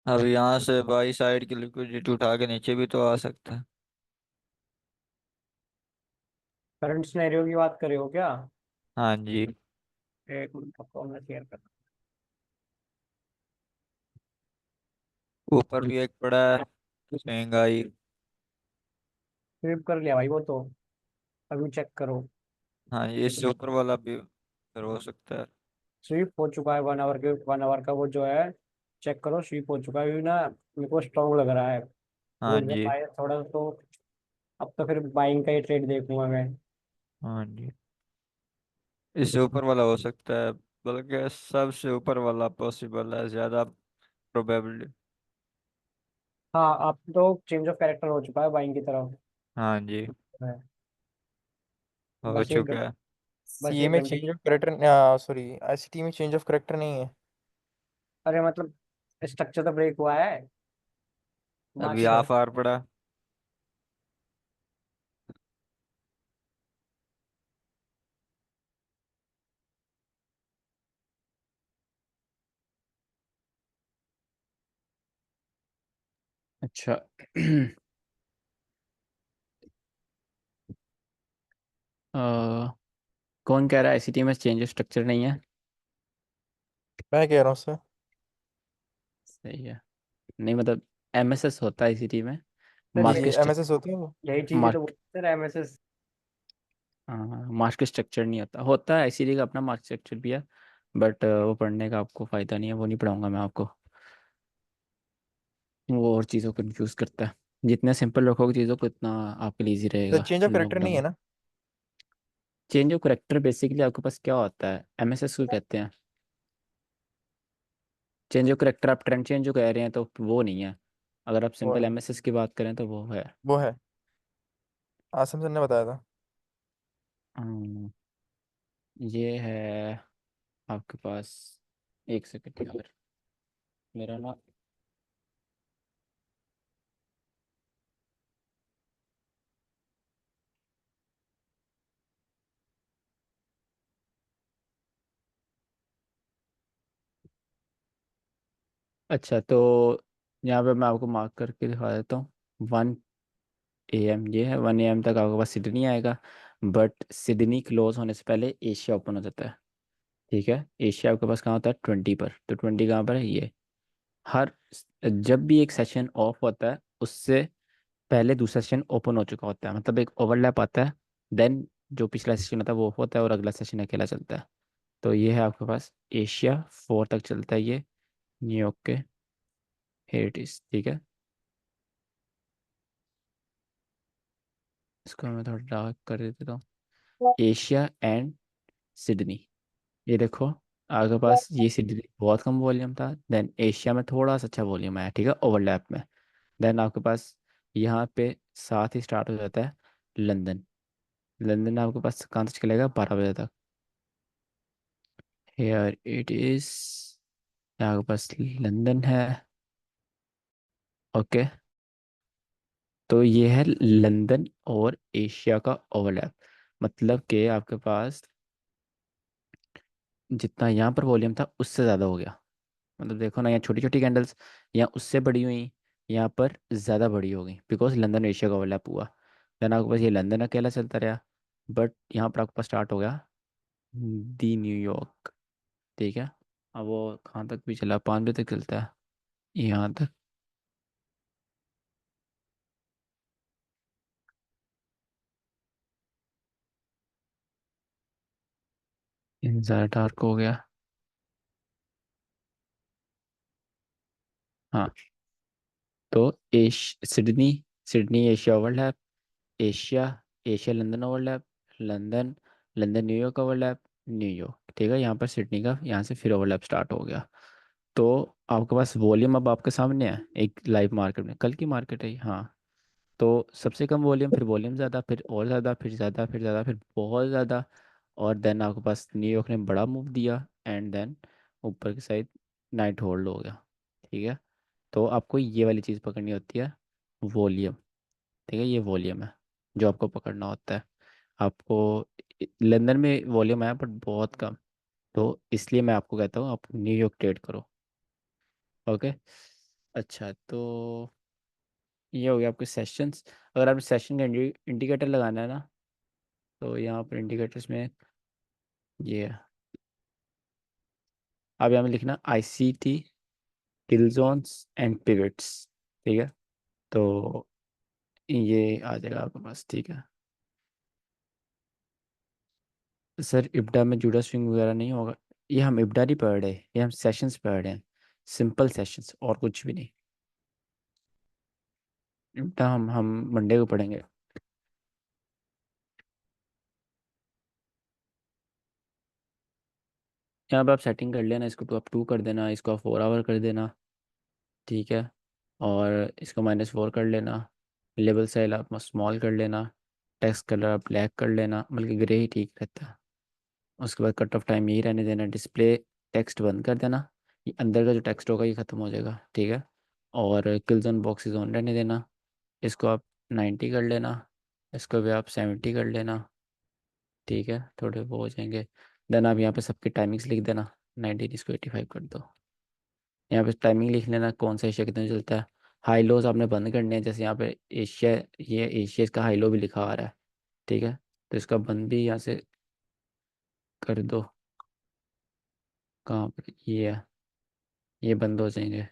अब यहाँ से बाई साइड की लिक्विडिटी उठा के नीचे भी तो आ सकता है। करंट सिनेरियो की बात कर रहे हो क्या? हाँ जी। एक मिनट आपको मैं शेयर कर। ऊपर भी एक पड़ा है महंगाई। स्विप कर लिया भाई वो तो। अभी चेक करो। हाँ ये इससे ऊपर वाला भी फिर हो सकता है। स्वीप हो चुका है 1 आवर के, 1 आवर का वो जो है। चेक करो, स्वीप हो चुका है अभी ना। मेरे को स्ट्रॉन्ग लग रहा है। हाँ वो जब जी। आए थोड़ा तो। अब तो फिर बाइंग का ही ट्रेड देखूंगा मैं। हाँ जी, इससे ऊपर वाला हो सकता है, बल्कि सबसे ऊपर वाला पॉसिबल है, ज्यादा प्रोबेबिलिटी। हाँ, अब तो चेंज ऑफ कैरेक्टर हो चुका है बाइंग की तरफ। हाँ जी, है। हो बस एक चुका है। बस सीए एक में घंटे change of character, sorry ICT में चेंज ऑफ करेक्टर नहीं है। अरे मतलब स्ट्रक्चर तो ब्रेक हुआ है। अभी मार्च। हाफ आवर पड़ा। अच्छा। अ, कौन कह रहा है आईसीटी में चेंज स्ट्रक्चर नहीं है? मैं कह रहा हूँ सर। सही है। नहीं मतलब एमएसएस होता है आईसीटी में। सर मार्केट यही स्ट्रक्चर। एमएसएस होती है वो। यही चीजें तो मार्क बोलते हैं एमएसएस। हाँ, मार्केट स्ट्रक्चर नहीं होता, होता है आईसीटी का अपना मार्केट स्ट्रक्चर भी है। बट वो पढ़ने का आपको फ़ायदा नहीं है, वो नहीं पढ़ाऊंगा मैं आपको। वो और चीज़ों को कंफ्यूज करता है। जितने सिंपल रखोगे चीज़ों को उतना आपके लिए ईजी तो रहेगा चेंज ऑफ उन लोगों करेक्टर को नहीं है पढ़ाना। ना? चेंज ऑफ करेक्टर बेसिकली आपके पास क्या होता है, एमएसएस को कहते हैं। चेंज ऑफ करेक्टर आप ट्रेंड चेंज जो कह रहे हैं तो वो नहीं है। अगर आप वो सिंपल नहीं। एमएसएस की बात करें तो वो है। वो है। आसिम सर ने बताया था। हम्म, ये है आपके पास। एक सेकंड यार, मेरा ना। अच्छा तो यहाँ पे मैं आपको मार्क करके दिखा देता हूँ। 1 AM ये है, 1 AM तक आपके पास सिडनी आएगा। बट सिडनी क्लोज होने से पहले एशिया ओपन हो जाता है। ठीक है, एशिया आपके पास कहाँ होता है 20 पर, तो 20 कहाँ पर है ये। हर जब भी एक सेशन ऑफ होता है उससे पहले दूसरा सेशन ओपन हो चुका होता है, मतलब एक ओवरलैप आता है। देन जो पिछला सेशन होता है वो होता है और अगला सेशन अकेला चलता है। तो ये है आपके पास एशिया 4 तक चलता है ये, न्यूयॉर्क के हेरिटेज, ठीक है। इसको मैं थोड़ा डार्क कर देता हूँ। एशिया एंड सिडनी, ये देखो आपके पास ये सिडनी बहुत कम वॉल्यूम था, देन एशिया में थोड़ा सा अच्छा वॉल्यूम आया, ठीक है, ओवरलैप में। देन आपके पास यहाँ पे साथ ही स्टार्ट हो जाता है लंदन। लंदन आपके पास कहाँ तक चलेगा, 12 बजे तक। हेयर इट इज, यहाँ के पास लंदन है। ओके, तो ये है लंदन और एशिया का ओवरलैप। मतलब कि आपके पास जितना यहाँ पर वॉल्यूम था उससे ज़्यादा हो गया। मतलब देखो ना, यहाँ छोटी छोटी कैंडल्स यहाँ उससे बड़ी हुई, यहाँ पर ज़्यादा बड़ी हो गई बिकॉज लंदन एशिया का ओवरलैप हुआ। देन आपके पास ये लंदन अकेला चलता रहा, बट यहाँ पर आपके पास स्टार्ट हो गया दी न्यूयॉर्क, ठीक है। अब वो कहाँ तक भी चला, 5 बजे तक चलता है यहाँ तक। ज़्यादा डार्क हो गया। हाँ, तो Sydney, Sydney Asia overlap, Asia, Asia London overlap, London, London New York overlap, New York, ठीक है। यहाँ पर सिडनी का यहाँ से फिर ओवरलैप स्टार्ट हो गया। तो आपके पास वॉल्यूम अब आपके सामने है एक लाइव मार्केट में, कल की मार्केट है ये, हाँ। तो सबसे कम वॉल्यूम, फिर वॉल्यूम ज़्यादा, फिर और ज़्यादा, फिर ज़्यादा, फिर ज़्यादा, फिर बहुत ज़्यादा। और देन आपके पास न्यूयॉर्क ने बड़ा मूव दिया एंड देन ऊपर की साइड नाइट होल्ड हो गया, ठीक है। तो आपको ये वाली चीज़ पकड़नी होती है, वॉल्यूम, ठीक है। ये वॉल्यूम है जो आपको पकड़ना होता है। आपको लंदन में वॉल्यूम है बट बहुत कम, तो इसलिए मैं आपको कहता हूँ आप न्यूयॉर्क ट्रेड करो। ओके, अच्छा, तो ये हो गया आपके सेशंस। अगर आप सेशन का इंडिकेटर लगाना है ना, तो यहाँ पर इंडिकेटर्स में ये है। आप यहाँ में लिखना ICT kill zones and pivots, ठीक है। तो ये आ जाएगा आपके पास, ठीक है। सर इब्डा में जूडा स्विंग वगैरह नहीं होगा, ये हम इब्डा नहीं पढ़ रहे, ये हम सेशंस पढ़ रहे हैं, सिंपल सेशंस और कुछ भी नहीं। इब्डा हम मंडे को पढ़ेंगे। यहाँ पे आप सेटिंग कर लेना, इसको आप 2 कर देना, इसको आप 4 आवर कर देना, ठीक है। और इसको -4 कर लेना, लेवल साइज आप स्मॉल कर लेना, टेक्स्ट कलर आप ब्लैक कर लेना, बल्कि ग्रे ही ठीक रहता है। उसके बाद कट ऑफ टाइम यही रहने देना, डिस्प्ले टेक्स्ट बंद कर देना, ये अंदर का जो टेक्स्ट होगा ये ख़त्म हो जाएगा, ठीक है। और किल जोन बॉक्सेस ऑन रहने देना, इसको आप 90 कर लेना, इसको भी आप 70 कर लेना, ठीक है। थोड़े वो हो जाएंगे। देन आप यहाँ पे सबकी टाइमिंग्स लिख देना, 90 इसको 85 कर दो। यहाँ पे टाइमिंग लिख लेना कौन सा एशिया कितना चलता है। हाई लोज आपने बंद करने हैं, जैसे यहाँ पे एशिया, ये एशिया इसका हाई लो भी लिखा आ रहा है, ठीक है। तो इसका बंद भी यहाँ से कर दो। कहाँ पर ये है, ये बंद हो जाएंगे।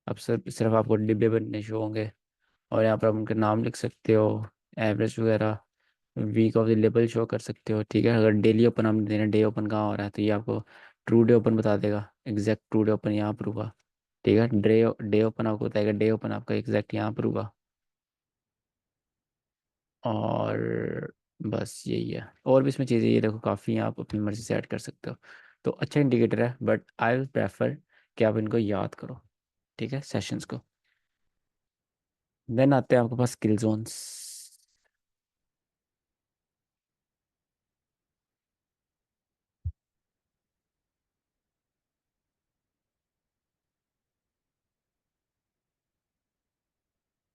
अब सिर्फ सिर्फ आपको डिब्बे बनने शो होंगे। और यहाँ पर आप उनके नाम लिख सकते हो, एवरेज वगैरह, वीक ऑफ द लेबल शो कर सकते हो, ठीक है। अगर डेली ओपन आपने देना, डे ओपन कहाँ हो रहा है, तो ये आपको ट्रू डे ओपन बता देगा, एग्जैक्ट ट्रू डे ओपन यहाँ पर होगा, ठीक है। डे ओपन आपको बताएगा, डे ओपन आपका एग्जैक्ट यहाँ पर होगा। और बस यही है, और भी इसमें चीज़ें ये देखो काफ़ी हैं, आप अपनी मर्ज़ी से ऐड कर सकते हो। तो अच्छा इंडिकेटर है, बट आई विल प्रेफर कि आप इनको याद करो, ठीक है, सेशंस को। देन आते हैं आपके पास स्किल जोन्स।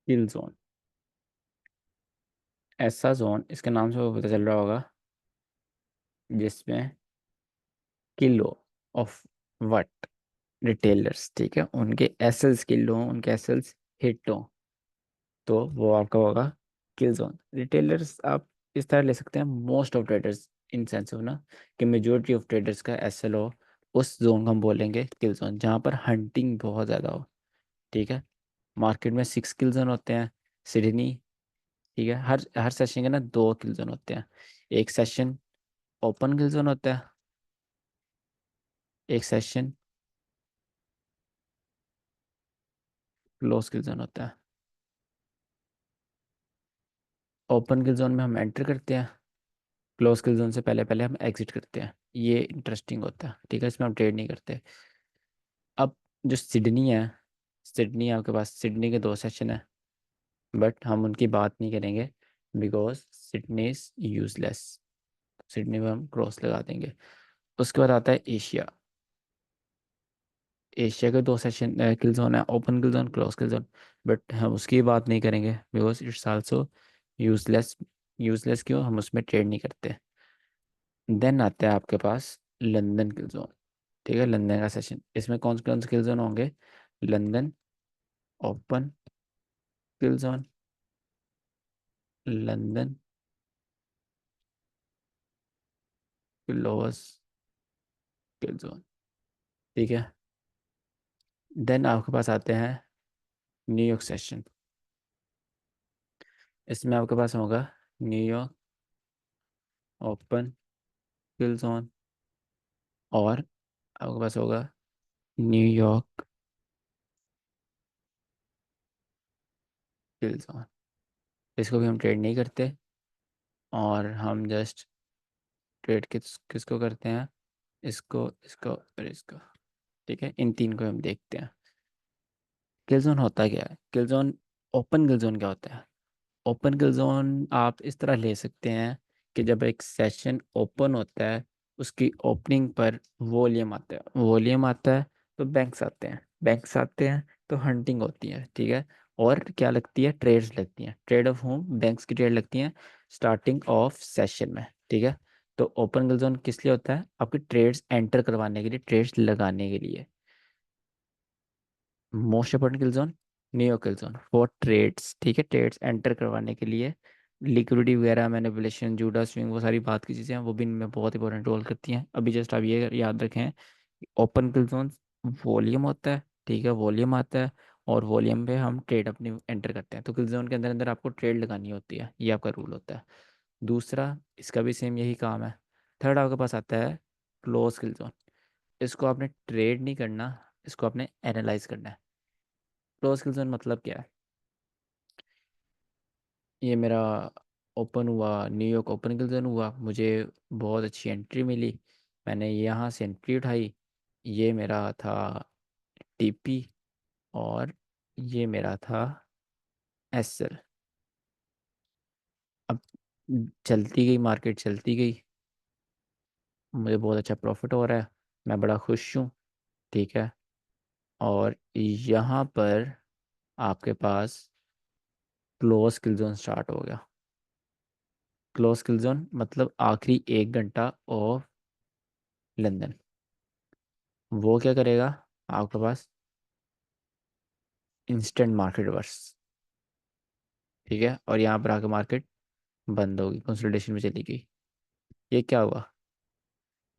स्किल जोन ऐसा जोन, इसके नाम से वो पता चल रहा होगा, जिसमें किलो ऑफ वट रिटेलर्स, ठीक है, उनके एसएल्स किल हो, उनके एसएल्स हिट हो, तो वो आपका होगा किल जोन। रिटेलर्स आप इस तरह ले सकते हैं, most of traders, in sense हो ना कि मेजोरिटी ऑफ ट्रेडर्स का एसएल हो, उस जोन को हम बोलेंगे किल जोन, जहाँ पर हंटिंग बहुत ज़्यादा हो, ठीक है। मार्केट में 6 किल जोन होते हैं, सिडनी, ठीक है। हर हर सेशन के ना 2 किल जोन होते हैं। एक सेशन ओपन किल जोन होता है, एक सेशन क्लोज किल जोन होता है। ओपन किल जोन में हम एंटर करते हैं, क्लोज किल जोन से पहले पहले हम एग्जिट करते हैं। ये इंटरेस्टिंग होता है, ठीक है, इसमें हम ट्रेड नहीं करते। अब जो सिडनी है, सिडनी आपके पास सिडनी के 2 सेशन है, बट हम उनकी बात नहीं करेंगे because Sydney is useless. Sydney में हम क्रॉस लगा देंगे। उसके बाद आता है एशिया। एशिया के 2 सेशन किल जोन है, open kill zone, close kill zone, but हम उसकी बात नहीं करेंगे because it's also useless. Useless क्यों? हम उसमें ट्रेड नहीं करते। देन आता है आपके पास लंदन किल जोन, ठीक है, लंदन का सेशन। इसमें कौन से किल जोन होंगे? लंदन ओपन किल जोन, लंदन क्लोज किल जोन, ठीक है। देन आपके पास आते हैं न्यूयॉर्क सेशन। इसमें आपके पास होगा न्यूयॉर्क ओपन किल जोन, और आपके पास होगा न्यूयॉर्क किल जोन। इसको भी हम ट्रेड नहीं करते, और हम जस्ट ट्रेड किसको करते हैं? इसको, इसको और इसको, ठीक है। इन 3 को हम देखते हैं। किल जोन होता क्या है? किल जोन, ओपन किल जोन क्या होता है? ओपन किल जोन आप इस तरह ले सकते हैं कि जब एक सेशन ओपन होता है, उसकी ओपनिंग पर वॉल्यूम आता है, वॉल्यूम आता है तो बैंक्स आते हैं, बैंक्स आते हैं तो हंटिंग होती है, ठीक है। और क्या लगती है? ट्रेड्स लगती हैं। ट्रेड ऑफ होम, बैंक्स की ट्रेड लगती हैं स्टार्टिंग ऑफ सेशन में, ठीक है। तो ओपन किल जोन किस लिए होता है? आपकी ट्रेड्स एंटर करवाने के लिए, ट्रेड्स लगाने के लिए। मोस्ट इंपॉर्टेंट किल जोन नियो किल जोन फॉर ट्रेड्स, ठीक है, ट्रेड्स एंटर करवाने के लिए। लिक्विडिटी वगैरह, मैनिपुलेशन, जूडा स्विंग, वो सारी बात की चीज़ें हैं, वो भी इनमें बहुत इंपॉर्टेंट रोल करती हैं। अभी जस्ट आप ये याद रखें, ओपन किल जोन वॉल्यूम होता है, ठीक है, वॉल्यूम आता है, और वॉल्यूम पे हम ट्रेड अपनी एंटर करते हैं। तो किल जोन के अंदर अंदर आपको ट्रेड लगानी होती है, ये आपका रूल होता है। दूसरा, इसका भी सेम यही काम है। थर्ड आपके पास आता है क्लोज किल जोन। इसको आपने ट्रेड नहीं करना, इसको आपने एनालाइज करना है। क्लोज किल जोन मतलब क्या है? ये मेरा ओपन हुआ, न्यूयॉर्क ओपन किल जोन हुआ, मुझे बहुत अच्छी एंट्री मिली, मैंने यहाँ से एंट्री उठाई, ये मेरा था टीपी, और ये मेरा था एसएल। अब चलती गई मार्केट, चलती गई, मुझे बहुत अच्छा प्रॉफिट हो रहा है, मैं बड़ा खुश हूँ, ठीक है। और यहाँ पर आपके पास क्लोज किल जोन स्टार्ट हो गया। क्लोज किल जोन मतलब आखिरी 1 घंटा ऑफ लंदन। वो क्या करेगा? आपके पास इंस्टेंट मार्केट रिवर्स, ठीक है, और यहाँ पर आके मार्केट बंद होगी, कंसोलिडेशन में चली गई। ये क्या हुआ?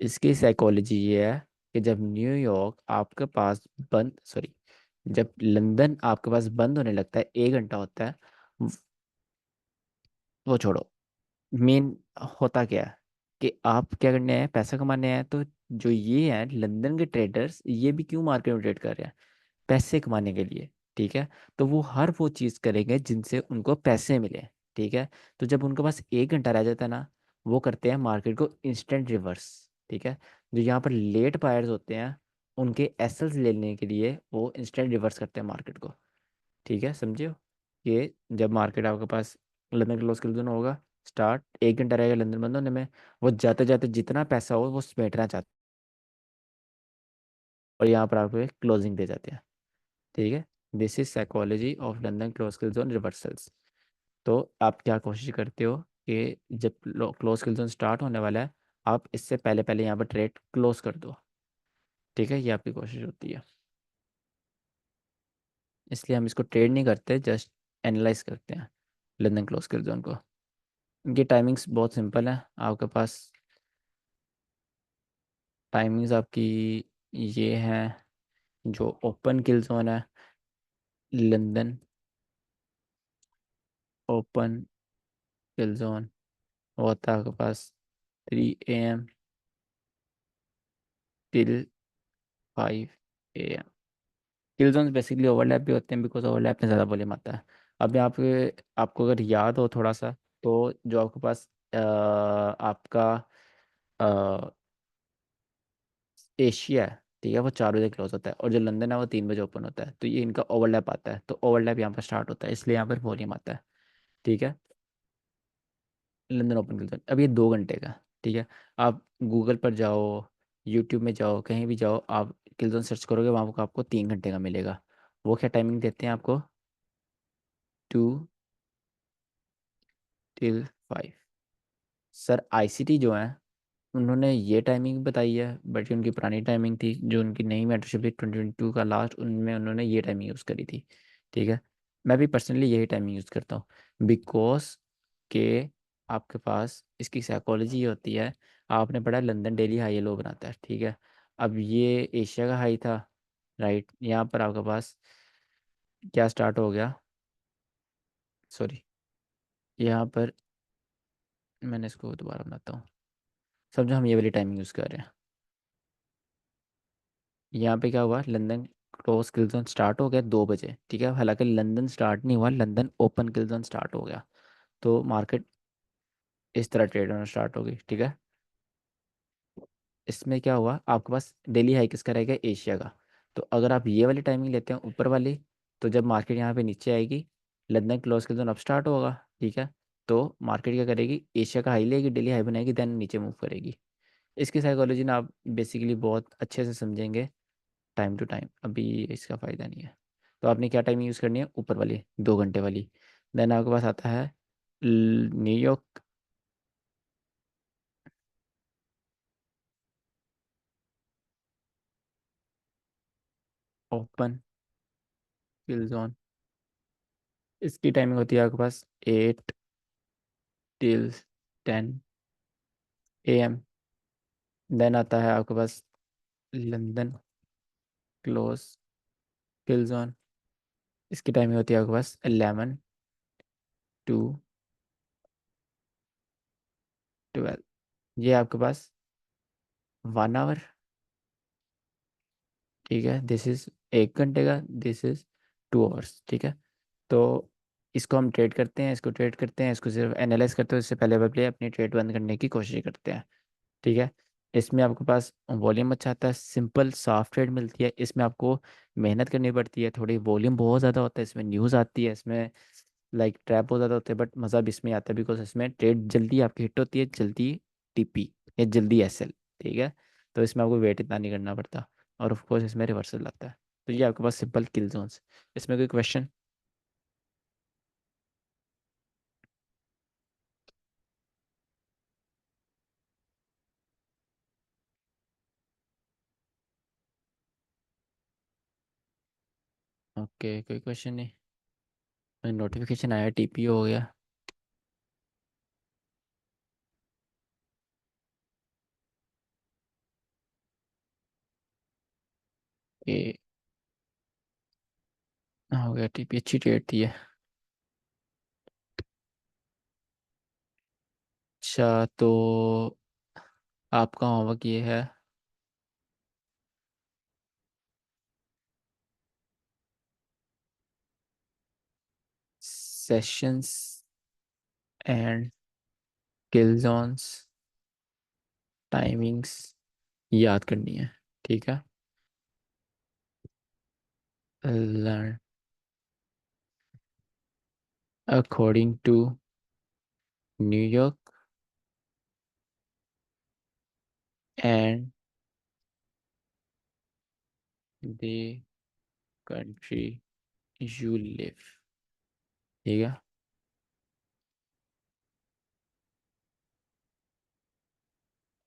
इसकी साइकोलॉजी ये है कि जब न्यूयॉर्क आपके पास बंद, सॉरी, जब लंदन आपके पास बंद होने लगता है, 1 घंटा होता है, वो छोड़ो, मेन होता क्या है कि आप क्या करने हैं? पैसा कमाने हैं। तो जो ये है लंदन के ट्रेडर्स, ये भी क्यों मार्केट में ट्रेड कर रहे हैं? पैसे कमाने के लिए, ठीक है। तो वो हर वो चीज़ करेंगे जिनसे उनको पैसे मिले, ठीक है। तो जब उनके पास 1 घंटा रह जाता है ना, वो करते हैं मार्केट को इंस्टेंट रिवर्स, ठीक है। जो यहाँ पर लेट बायर्स होते हैं, उनके एसेल्स लेने के लिए वो इंस्टेंट रिवर्स करते हैं मार्केट को, ठीक है, समझियो। ये जब मार्केट आपके पास लंदन क्लोज के दिन होगा, स्टार्ट 1 घंटा रहेगा लंदन बंद होने में, वो जाते जाते जितना पैसा हो वो समेटना चाहते हैं, और यहाँ पर आपको क्लोजिंग दे जाते हैं, ठीक है। This is psychology of London close kill zone reversals. तो आप क्या कोशिश करते हो कि जब क्लोज किल जोन स्टार्ट होने वाला है, आप इससे पहले पहले यहाँ पर ट्रेड क्लोज कर दो, ठीक है, ये आपकी कोशिश होती है। इसलिए हम इसको ट्रेड नहीं करते, जस्ट एनालाइज करते हैं लंदन क्लोज किल जोन को। इनकी टाइमिंग्स बहुत सिंपल है आपके पास। टाइमिंग्स आपकी ये हैं, जो ओपन किल जोन है लंदन ओपन किल जोन होता है आपके पास 3 AM till 5 AM। Kill zone basically overlap भी होते हैं, बिकॉज ओवरलैप में ज़्यादा वॉल्यूम आता है। अब यहाँ पे आपको अगर याद हो थोड़ा सा, तो जो आपके पास आपका एशिया है, ठीक है, वो 4 बजे क्लोज होता है, और जो लंदन है वो 3 बजे ओपन होता है। तो ये इनका ओवरलैप आता है, तो ओवरलैप यहाँ पर स्टार्ट होता है, इसलिए यहाँ पर वॉल्यूम आता है। ठीक है, लंदन ओपन किल जोन अब ये 2 घंटे का। ठीक है, आप गूगल पर जाओ, यूट्यूब में जाओ, कहीं भी जाओ, आप किल जोन सर्च करोगे, वहाँ को आपको 3 घंटे का मिलेगा। वो क्या टाइमिंग देते हैं आपको? 2 till 5। सर आईसीटी जो है, उन्होंने ये टाइमिंग बताई है, बट ये उनकी पुरानी टाइमिंग थी। जो उनकी नई मेंटरशिप थी 2022 का लास्ट, उनमें उन्होंने ये टाइमिंग यूज़ करी थी। ठीक है, मैं भी पर्सनली यही टाइमिंग यूज़ करता हूँ, बिकॉज के आपके पास इसकी साइकोलॉजी ये होती है। आपने पढ़ा है लंदन डेली हाई लो बनाता है, ठीक है। अब ये एशिया का हाई था, राइट। यहाँ पर आपके पास क्या स्टार्ट हो गया, सॉरी, यहाँ पर मैंने इसको दोबारा बनाता हूँ। समझो हम ये वाली टाइमिंग यूज़ कर रहे हैं। यहाँ पे क्या हुआ, लंदन क्लोज किल जोन स्टार्ट हो गया 2 बजे, ठीक है। हालांकि लंदन स्टार्ट नहीं हुआ, लंदन ओपन किल जोन स्टार्ट हो गया। तो मार्केट इस तरह ट्रेड होना स्टार्ट हो गई, ठीक है। इसमें क्या हुआ, आपके पास डेली हाई किसका रहेगा, एशिया का। तो अगर आप ये वाली टाइमिंग लेते हैं ऊपर वाली, तो जब मार्केट यहाँ पे नीचे आएगी, लंदन क्लोज किल जोन अब स्टार्ट होगा, ठीक है। तो मार्केट क्या करेगी, एशिया का हाई लेगी, डेली हाई बनाएगी, देन नीचे मूव करेगी। इसकी साइकोलॉजी ना आप बेसिकली बहुत अच्छे से समझेंगे टाइम टू टाइम, अभी इसका फ़ायदा नहीं है। तो आपने क्या टाइमिंग यूज़ करनी है, ऊपर वाली 2 घंटे वाली। देन आपके पास आता है न्यूयॉर्क ओपन किल जोन। इसकी टाइमिंग होती है आपके पास 8 till 10 AM। देन आता है आपके पास लंदन क्लोज किल जोन। इसकी टाइमिंग होती है आपके पास 11 to 12। ये आपके पास 1 आवर, ठीक है। दिस इज़ 1 घंटे का, दिस इज़ 2 आवर्स, ठीक है। तो इसको हम ट्रेड करते हैं, इसको ट्रेड करते हैं, इसको सिर्फ एनालाइज करते हैं, इससे पहले पहले अपनी ट्रेड बंद करने की कोशिश करते हैं, ठीक है। इसमें आपके पास वॉल्यूम अच्छा आता है, सिंपल सॉफ्ट ट्रेड मिलती है। इसमें आपको मेहनत करनी पड़ती है थोड़ी, वॉल्यूम बहुत ज़्यादा होता है, इसमें न्यूज़ आती है, इसमें लाइक ट्रैप बहुत ज़्यादा होते हैं, बट मज़ा भी इसमें आता है, बिकॉज इसमें ट्रेड जल्दी आपकी हिट होती है, जल्दी टीपी या जल्दी एसएल, ठीक है। तो इसमें आपको वेट इतना नहीं करना पड़ता, और ऑफ कोर्स इसमें रिवर्सल आता है। तो ये आपके पास सिंपल किल जोन्स। इसमें कोई क्वेश्चन? ओके, कोई क्वेश्चन नहीं। नोटिफिकेशन आया, टीपीओ हो गया। ये हो गया टीपी, अच्छी ट्रेड थी है। अच्छा, तो आपका होमवर्क ये है, sessions and kill zones timings याद करनी है, ठीक है। Learn according to New York and the country you live, ठीक है।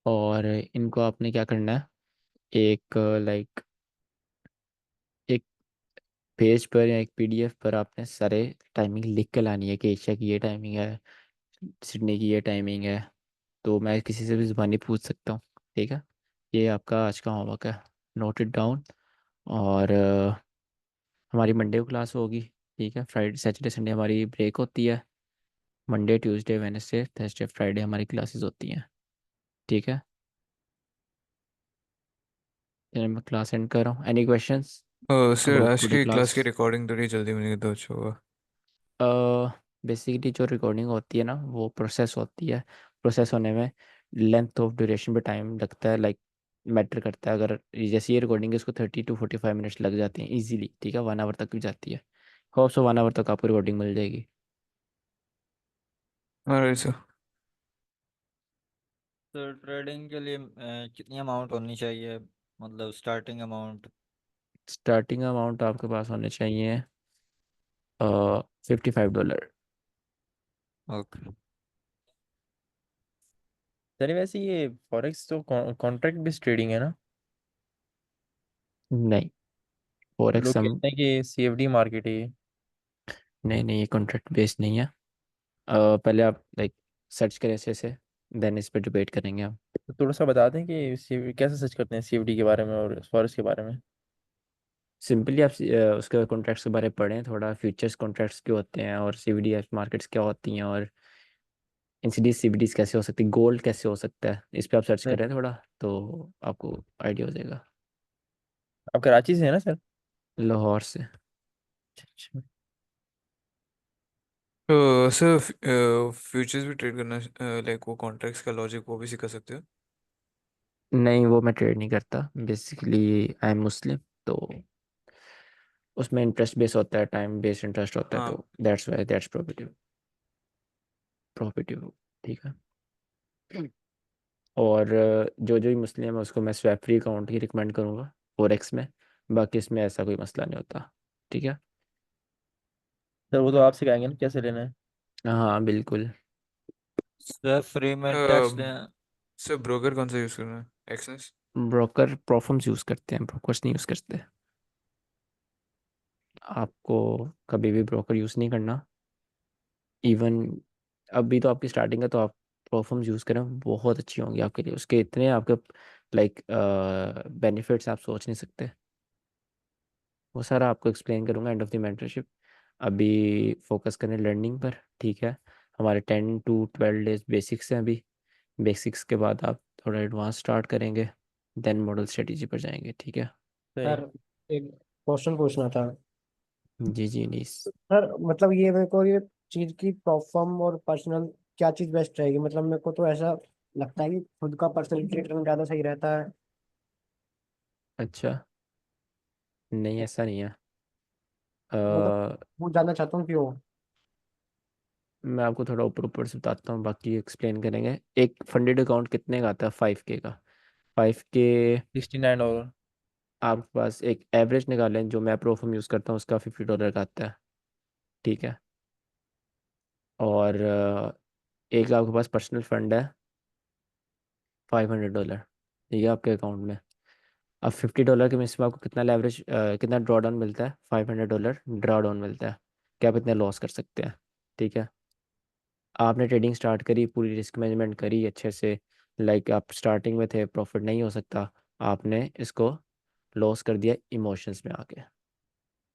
और इनको आपने क्या करना है, एक लाइक एक पेज पर या एक पीडीएफ पर आपने सारे टाइमिंग लिख के लानी है, कि एशिया की ये टाइमिंग है, सिडनी की ये टाइमिंग है। तो मैं किसी से भी ज़ुबानी पूछ सकता हूँ, ठीक है। ये आपका आज का होमवर्क है, नोट इट डाउन। और हमारी मंडे को क्लास होगी, ठीक है। फ्राइडे सैटरडे संडे हमारी ब्रेक होती है। Monday Tuesday Wednesday Thursday Friday हमारी क्लासेस होती हैं, ठीक है। चलिए मैं क्लास एंड कर रहा हूँ। एनी क्वेश्चंस सर अबाउट आज टुडे की क्लास क्लास? की रिकॉर्डिंग थोड़ी जल्दी मिलेगी तो अच्छा होगा। बेसिकली जो रिकॉर्डिंग होती है ना वो प्रोसेस होती है, प्रोसेस होने में लेंथ ऑफ ड्यूरेशन पे टाइम लगता है, लाइक मैटर करता है। अगर जैसे ये रिकॉर्डिंग है इसको 30 to 45 मिनट्स लग जाते हैं इजीली, ठीक है, 1 आवर तक भी जाती है। होप सो 1 आवर तक आपको रिकॉर्डिंग मिल जाएगी। Alright sir. तो ट्रेडिंग के लिए कितनी अमाउंट होनी चाहिए, मतलब स्टार्टिंग अमाउंट? स्टार्टिंग अमाउंट आपके पास होने चाहिए $55। ओके। चलिए, वैसे ये फॉरेक्स तो कॉन्ट्रैक्ट बेस्ड ट्रेडिंग है ना? नहीं, फॉरेक्स लोग हम, कहते हैं कि सीएफडी मार्केट है ये। नहीं नहीं, ये कॉन्ट्रैक्ट बेस्ड नहीं है। पहले आप लाइक सर्च करें ऐसे देन इस पर डिबेट करेंगे हम। तो थोड़ा सा बता दें कि कैसे सर्च करते हैं सीएफडी के बारे में और फॉरेक्स के बारे में। सिंपली आप उसके कॉन्ट्रैक्ट्स के बारे में पढ़ें थोड़ा, फ्यूचर्स कॉन्ट्रैक्ट्स क्या होते हैं और सीवीडीएस मार्केट्स क्या होती हैं और एनसीडीज सीवीडीज कैसे हो सकती है, गोल्ड कैसे हो सकता है, इस पे आप सर्च सर, करें थोड़ा तो आपको आइडिया हो जाएगा। आप कराची से है ना सर? लाहौर से। अच्छा। तो सर फ्यूचर्स भी ट्रेड करना, लाइक वो कॉन्ट्रैक्ट्स का लॉजिक वो भी सिखा सकते हो? नहीं, वो मैं ट्रेड नहीं करता, बेसिकली आई एम मुस्लिम, तो उसमें इंटरेस्ट बेस होता है, टाइम बेस्ड इंटरेस्ट होता है, हाँ। तो that's why that's profitable, profitable, ठीक है। और जो जो भी मुस्लिम है उसको मैं स्वैप फ्री अकाउंट ही रिकमेंड करूँगा फोरेक्स में, बाकी इसमें ऐसा कोई मसला नहीं होता, ठीक है। सर वो तो आप सिखाएंगे ना कैसे लेना है। हाँ बिल्कुल। सर फ्री में टैक्स दें? सर ब्रोकर कौन सा यूज़ करना है, एक्सनेस? ब्रोकर प्रोफर्म्स यूज़ करते हैं, ब्रोकर्स नहीं यूज़ करते। आपको कभी भी ब्रोकर यूज़ नहीं करना। इवन अभी तो आपकी स्टार्टिंग है तो आप प्रोफर्म्स यूज़ करें, बहुत अच्छी होंगी आपके लिए, उसके इतने आपके लाइक बेनिफिट्स आप सोच नहीं सकते। वो सारा आपको एक्सप्लेन करूँगा एंड ऑफ द मेंटरशिप। अभी फोकस करें लर्निंग पर, ठीक है। हमारे 10 to 12 डेज बेसिक्स हैं अभी, बेसिक्स के बाद आप थोड़ा एडवांस स्टार्ट करेंगे, देन मॉडल स्ट्रेटजी पर जाएंगे, ठीक है। सही। सर एक क्वेश्चन पूछना था। जी जी नहीं। सर मतलब ये मेरे को ये चीज की प्रोफर्म और पर्सनल क्या चीज बेस्ट रहेगी? मतलब मेरे को तो ऐसा लगता है कि खुद का पर्सनल ट्रेडिंग ज्यादा सही रहता है। अच्छा, नहीं ऐसा नहीं है। मतलब अ, वो जानना चाहता हूँ क्यों। मैं आपको थोड़ा ऊपर ऊपर से बताता हूँ, बाकी एक्सप्लेन करेंगे। एक फंडेड अकाउंट कितने का आता है? 5K का। 5K। $69। आपके पास एक एवरेज निकालें, जो मैं प्रोफॉर्म यूज़ करता हूँ उसका $50 का आता है, ठीक है। और एक आपके पास पर्सनल फंड है $500, ठीक है, आपके अकाउंट में। अब $50 के मिस में आपको कितना लेवरेज, कितना ड्रॉ डाउन मिलता है? $500 ड्रॉ डाउन मिलता है। क्या आप इतने लॉस कर सकते हैं? ठीक है। आपने ट्रेडिंग स्टार्ट करी, पूरी रिस्क मैनेजमेंट करी अच्छे से, लाइक आप स्टार्टिंग में थे, प्रॉफिट नहीं हो सकता, आपने इसको लॉस कर दिया इमोशंस में आके,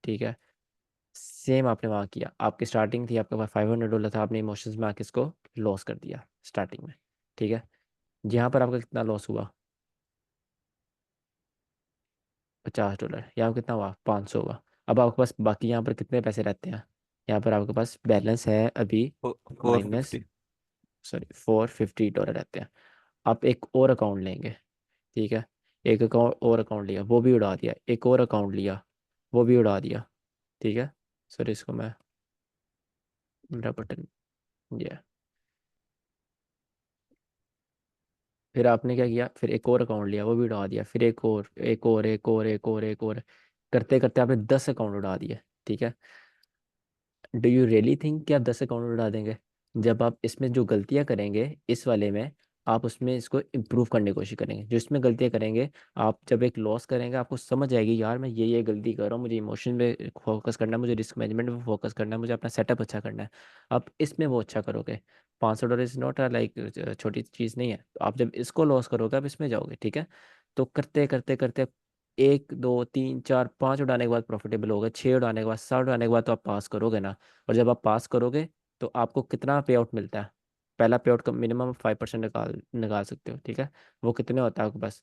ठीक है। सेम आपने वहाँ किया, आपकी स्टार्टिंग थी, आपके पास $500 था, आपने इमोशंस में आके इसको लॉस कर दिया स्टार्टिंग में, ठीक है। यहाँ पर आपका कितना लॉस हुआ? $50। यहाँ कितना हुआ? 500 हुआ। अब आपके पास बाकी यहाँ पर कितने पैसे रहते हैं? यहाँ पर आपके पास बैलेंस है अभी फोर माइनस, फिफ्टी सॉरी $450 रहते हैं। आप एक और अकाउंट लेंगे, ठीक है। एक अकाउंट और अकाउंट लिया, वो भी उड़ा दिया, एक और अकाउंट लिया, वो भी उड़ा दिया, ठीक है। सॉरी इसको मैं, मेरा बटन, ये। फिर आपने क्या किया? फिर एक और अकाउंट लिया, वो भी उड़ा दिया, फिर एक और, एक और, एक और, एक और, एक और, करते करते आपने 10 अकाउंट उड़ा दिए, ठीक है। डू यू रियली थिंक कि आप 10 अकाउंट उड़ा देंगे? जब आप इसमें जो गलतियां करेंगे इस वाले में, आप उसमें इसको इम्प्रूव करने की कोशिश करेंगे, जो इसमें गलतियां करेंगे, आप जब एक लॉस करेंगे आपको समझ आएगी यार मैं ये गलती कर रहा हूँ, मुझे इमोशन पे फोकस करना है, मुझे रिस्क मैनेजमेंट पे फोकस करना है, मुझे अपना सेटअप अच्छा करना है। आप इसमें वो अच्छा करोगे। $500 इज नॉट लाइक छोटी चीज़ नहीं है, तो आप जब इसको लॉस करोगे आप इसमें जाओगे, ठीक है। तो करते करते करते 1 2 3 4 5 उड़ाने के बाद प्रॉफिटेबल होगा, 6 उड़ाने के बाद 7 उड़ाने के बाद तो आप पास करोगे ना। और जब आप पास करोगे तो आपको कितना पे आउट मिलता है? पहला पे आउट का मिनिमम 5% निकाल निकाल सकते हो, ठीक है। वो कितने होता है आपके पास?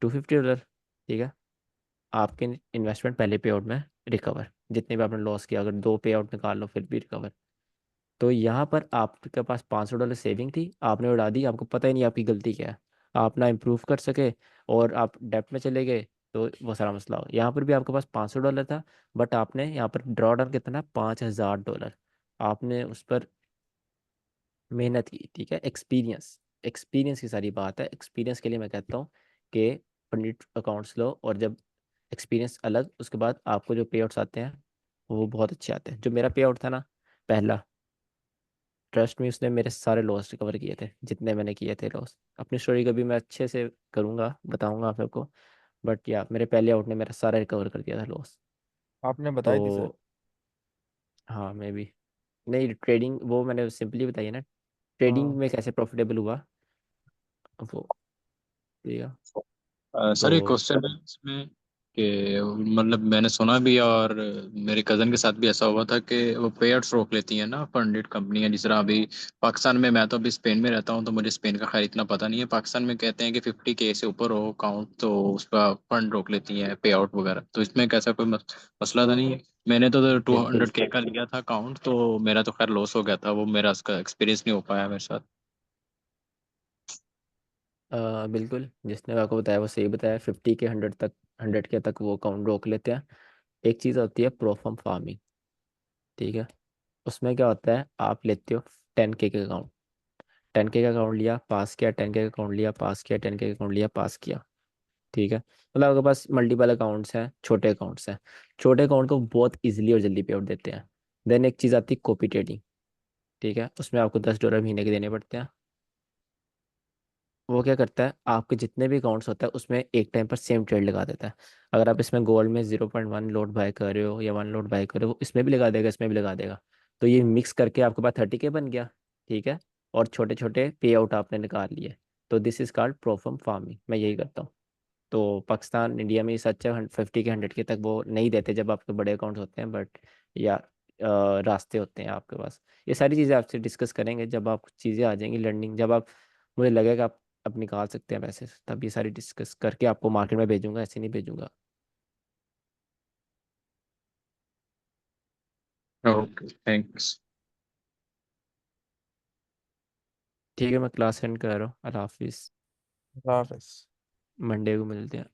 $250, ठीक है। आपके इन्वेस्टमेंट पहले पे आउट में रिकवर, जितने भी आपने लॉस किया, अगर 2 पे आउट निकाल लो फिर भी रिकवर। तो यहाँ पर आपके पास $500 सेविंग थी, आपने उड़ा दी, आपको पता ही नहीं आपकी गलती क्या है। आप ना इम्प्रूव कर सके और आप डेप्ट में चले गए, तो वो सारा मसला हो। यहाँ पर भी आपके पास $500 था, बट आपने यहाँ पर ड्रॉ डाउन कितना, $5000। आपने उस पर मेहनत की, ठीक है। एक्सपीरियंस, एक्सपीरियंस की सारी बात है। एक्सपीरियंस के लिए मैं कहता हूँ कि पंडित अकाउंट्स लो, और जब एक्सपीरियंस अलग, उसके बाद आपको जो पे आउट्स आते हैं वो बहुत अच्छे आते हैं। जो मेरा पे आउट था ना पहला, ट्रस्ट में उसने मेरे सारे लॉस रिकवर किए थे, जितने मैंने किए थे लॉस। अपनी स्टोरी कभी मैं अच्छे से करूँगा, बताऊँगा आप सबको। बट या मेरे पहले आउट ने मेरा सारा रिकवर कर दिया था लॉस। आपने बताई थी सर। तो हाँ, मैं भी नहीं, ट्रेडिंग वो मैंने सिंपली बताई है ना, ट्रेडिंग हाँ में कैसे प्रॉफिटेबल हुआ वो, ठीक है। सर एक तो क्वेश्चन है इसमें कि मतलब मैंने सुना भी और मेरे कज़न के साथ भी ऐसा हुआ था कि वो पे आउट्स रोक लेती है ना फंडेड कंपनियां। जिस तरह अभी पाकिस्तान में, मैं तो अभी स्पेन में रहता हूँ तो मुझे स्पेन का खैर इतना पता नहीं है। पाकिस्तान में कहते हैं कि 50K से ऊपर हो अकाउंट तो उसका फंड रोक लेती है पे आउट वगैरह। तो इसमें कैसा कोई मसला तो नहीं है? मैंने तो टू बिल्कुल। हंड्रेड के का लिया था अकाउंट, तो मेरा तो खैर लॉस हो गया था। वो मेरा उसका एक्सपीरियंस नहीं हो पाया मेरे साथ। बिल्कुल, जिसने आपको बताया वो सही बताया। 50 के 100 के तक वो अकाउंट रोक लेते हैं। एक चीज़ होती है प्रोफार्म फार्मिंग, ठीक है। उसमें क्या होता है, आप लेते हो 10K का अकाउंट, 10K का अकाउंट लिया, पास किया, 10K का अकाउंट लिया, पास किया, 10K का अकाउंट लिया, पास किया, ठीक है। मतलब आपके पास मल्टीपल अकाउंट्स हैं, छोटे अकाउंट्स हैं। छोटे अकाउंट को बहुत इजीली और जल्दी पे आउट देते हैं। देन एक चीज़ आती है कॉपी ट्रेडिंग, ठीक है। उसमें आपको $10 महीने के देने पड़ते हैं। वो क्या करता है, आपके जितने भी अकाउंट्स होता है उसमें एक टाइम पर सेम ट्रेड लगा देता है। अगर आप इसमें गोल्ड में 0.1 लोट बाय कर रहे हो या 1 लोट बाय कर रहे हो, वो इसमें भी लगा देगा, इसमें भी लगा देगा। तो ये मिक्स करके आपके पास 30K बन गया, ठीक है। और छोटे छोटे पे आउट आपने निकाल लिए। तो दिस इज कॉल्ड प्रोफर्म फार्मिंग, मैं यही करता हूँ। तो पाकिस्तान इंडिया में सच है, 50 के 100 के तक वो नहीं देते जब आपके बड़े अकाउंट्स होते हैं, बट या रास्ते होते हैं आपके पास। ये सारी चीज़ें आपसे डिस्कस करेंगे जब आप चीज़ें आ जाएंगी लर्निंग, जब आप, मुझे लगेगा आप अब निकाल सकते हैं पैसे, तब ये सारी डिस्कस करके आपको मार्केट में भेजूंगा, ऐसे नहीं भेजूंगा। Okay, thanks. ठीक है, मैं क्लास एंड कर रहा हूँ। अल्लाह हाफिज़। हाफिज। मंडे को मिलते हैं।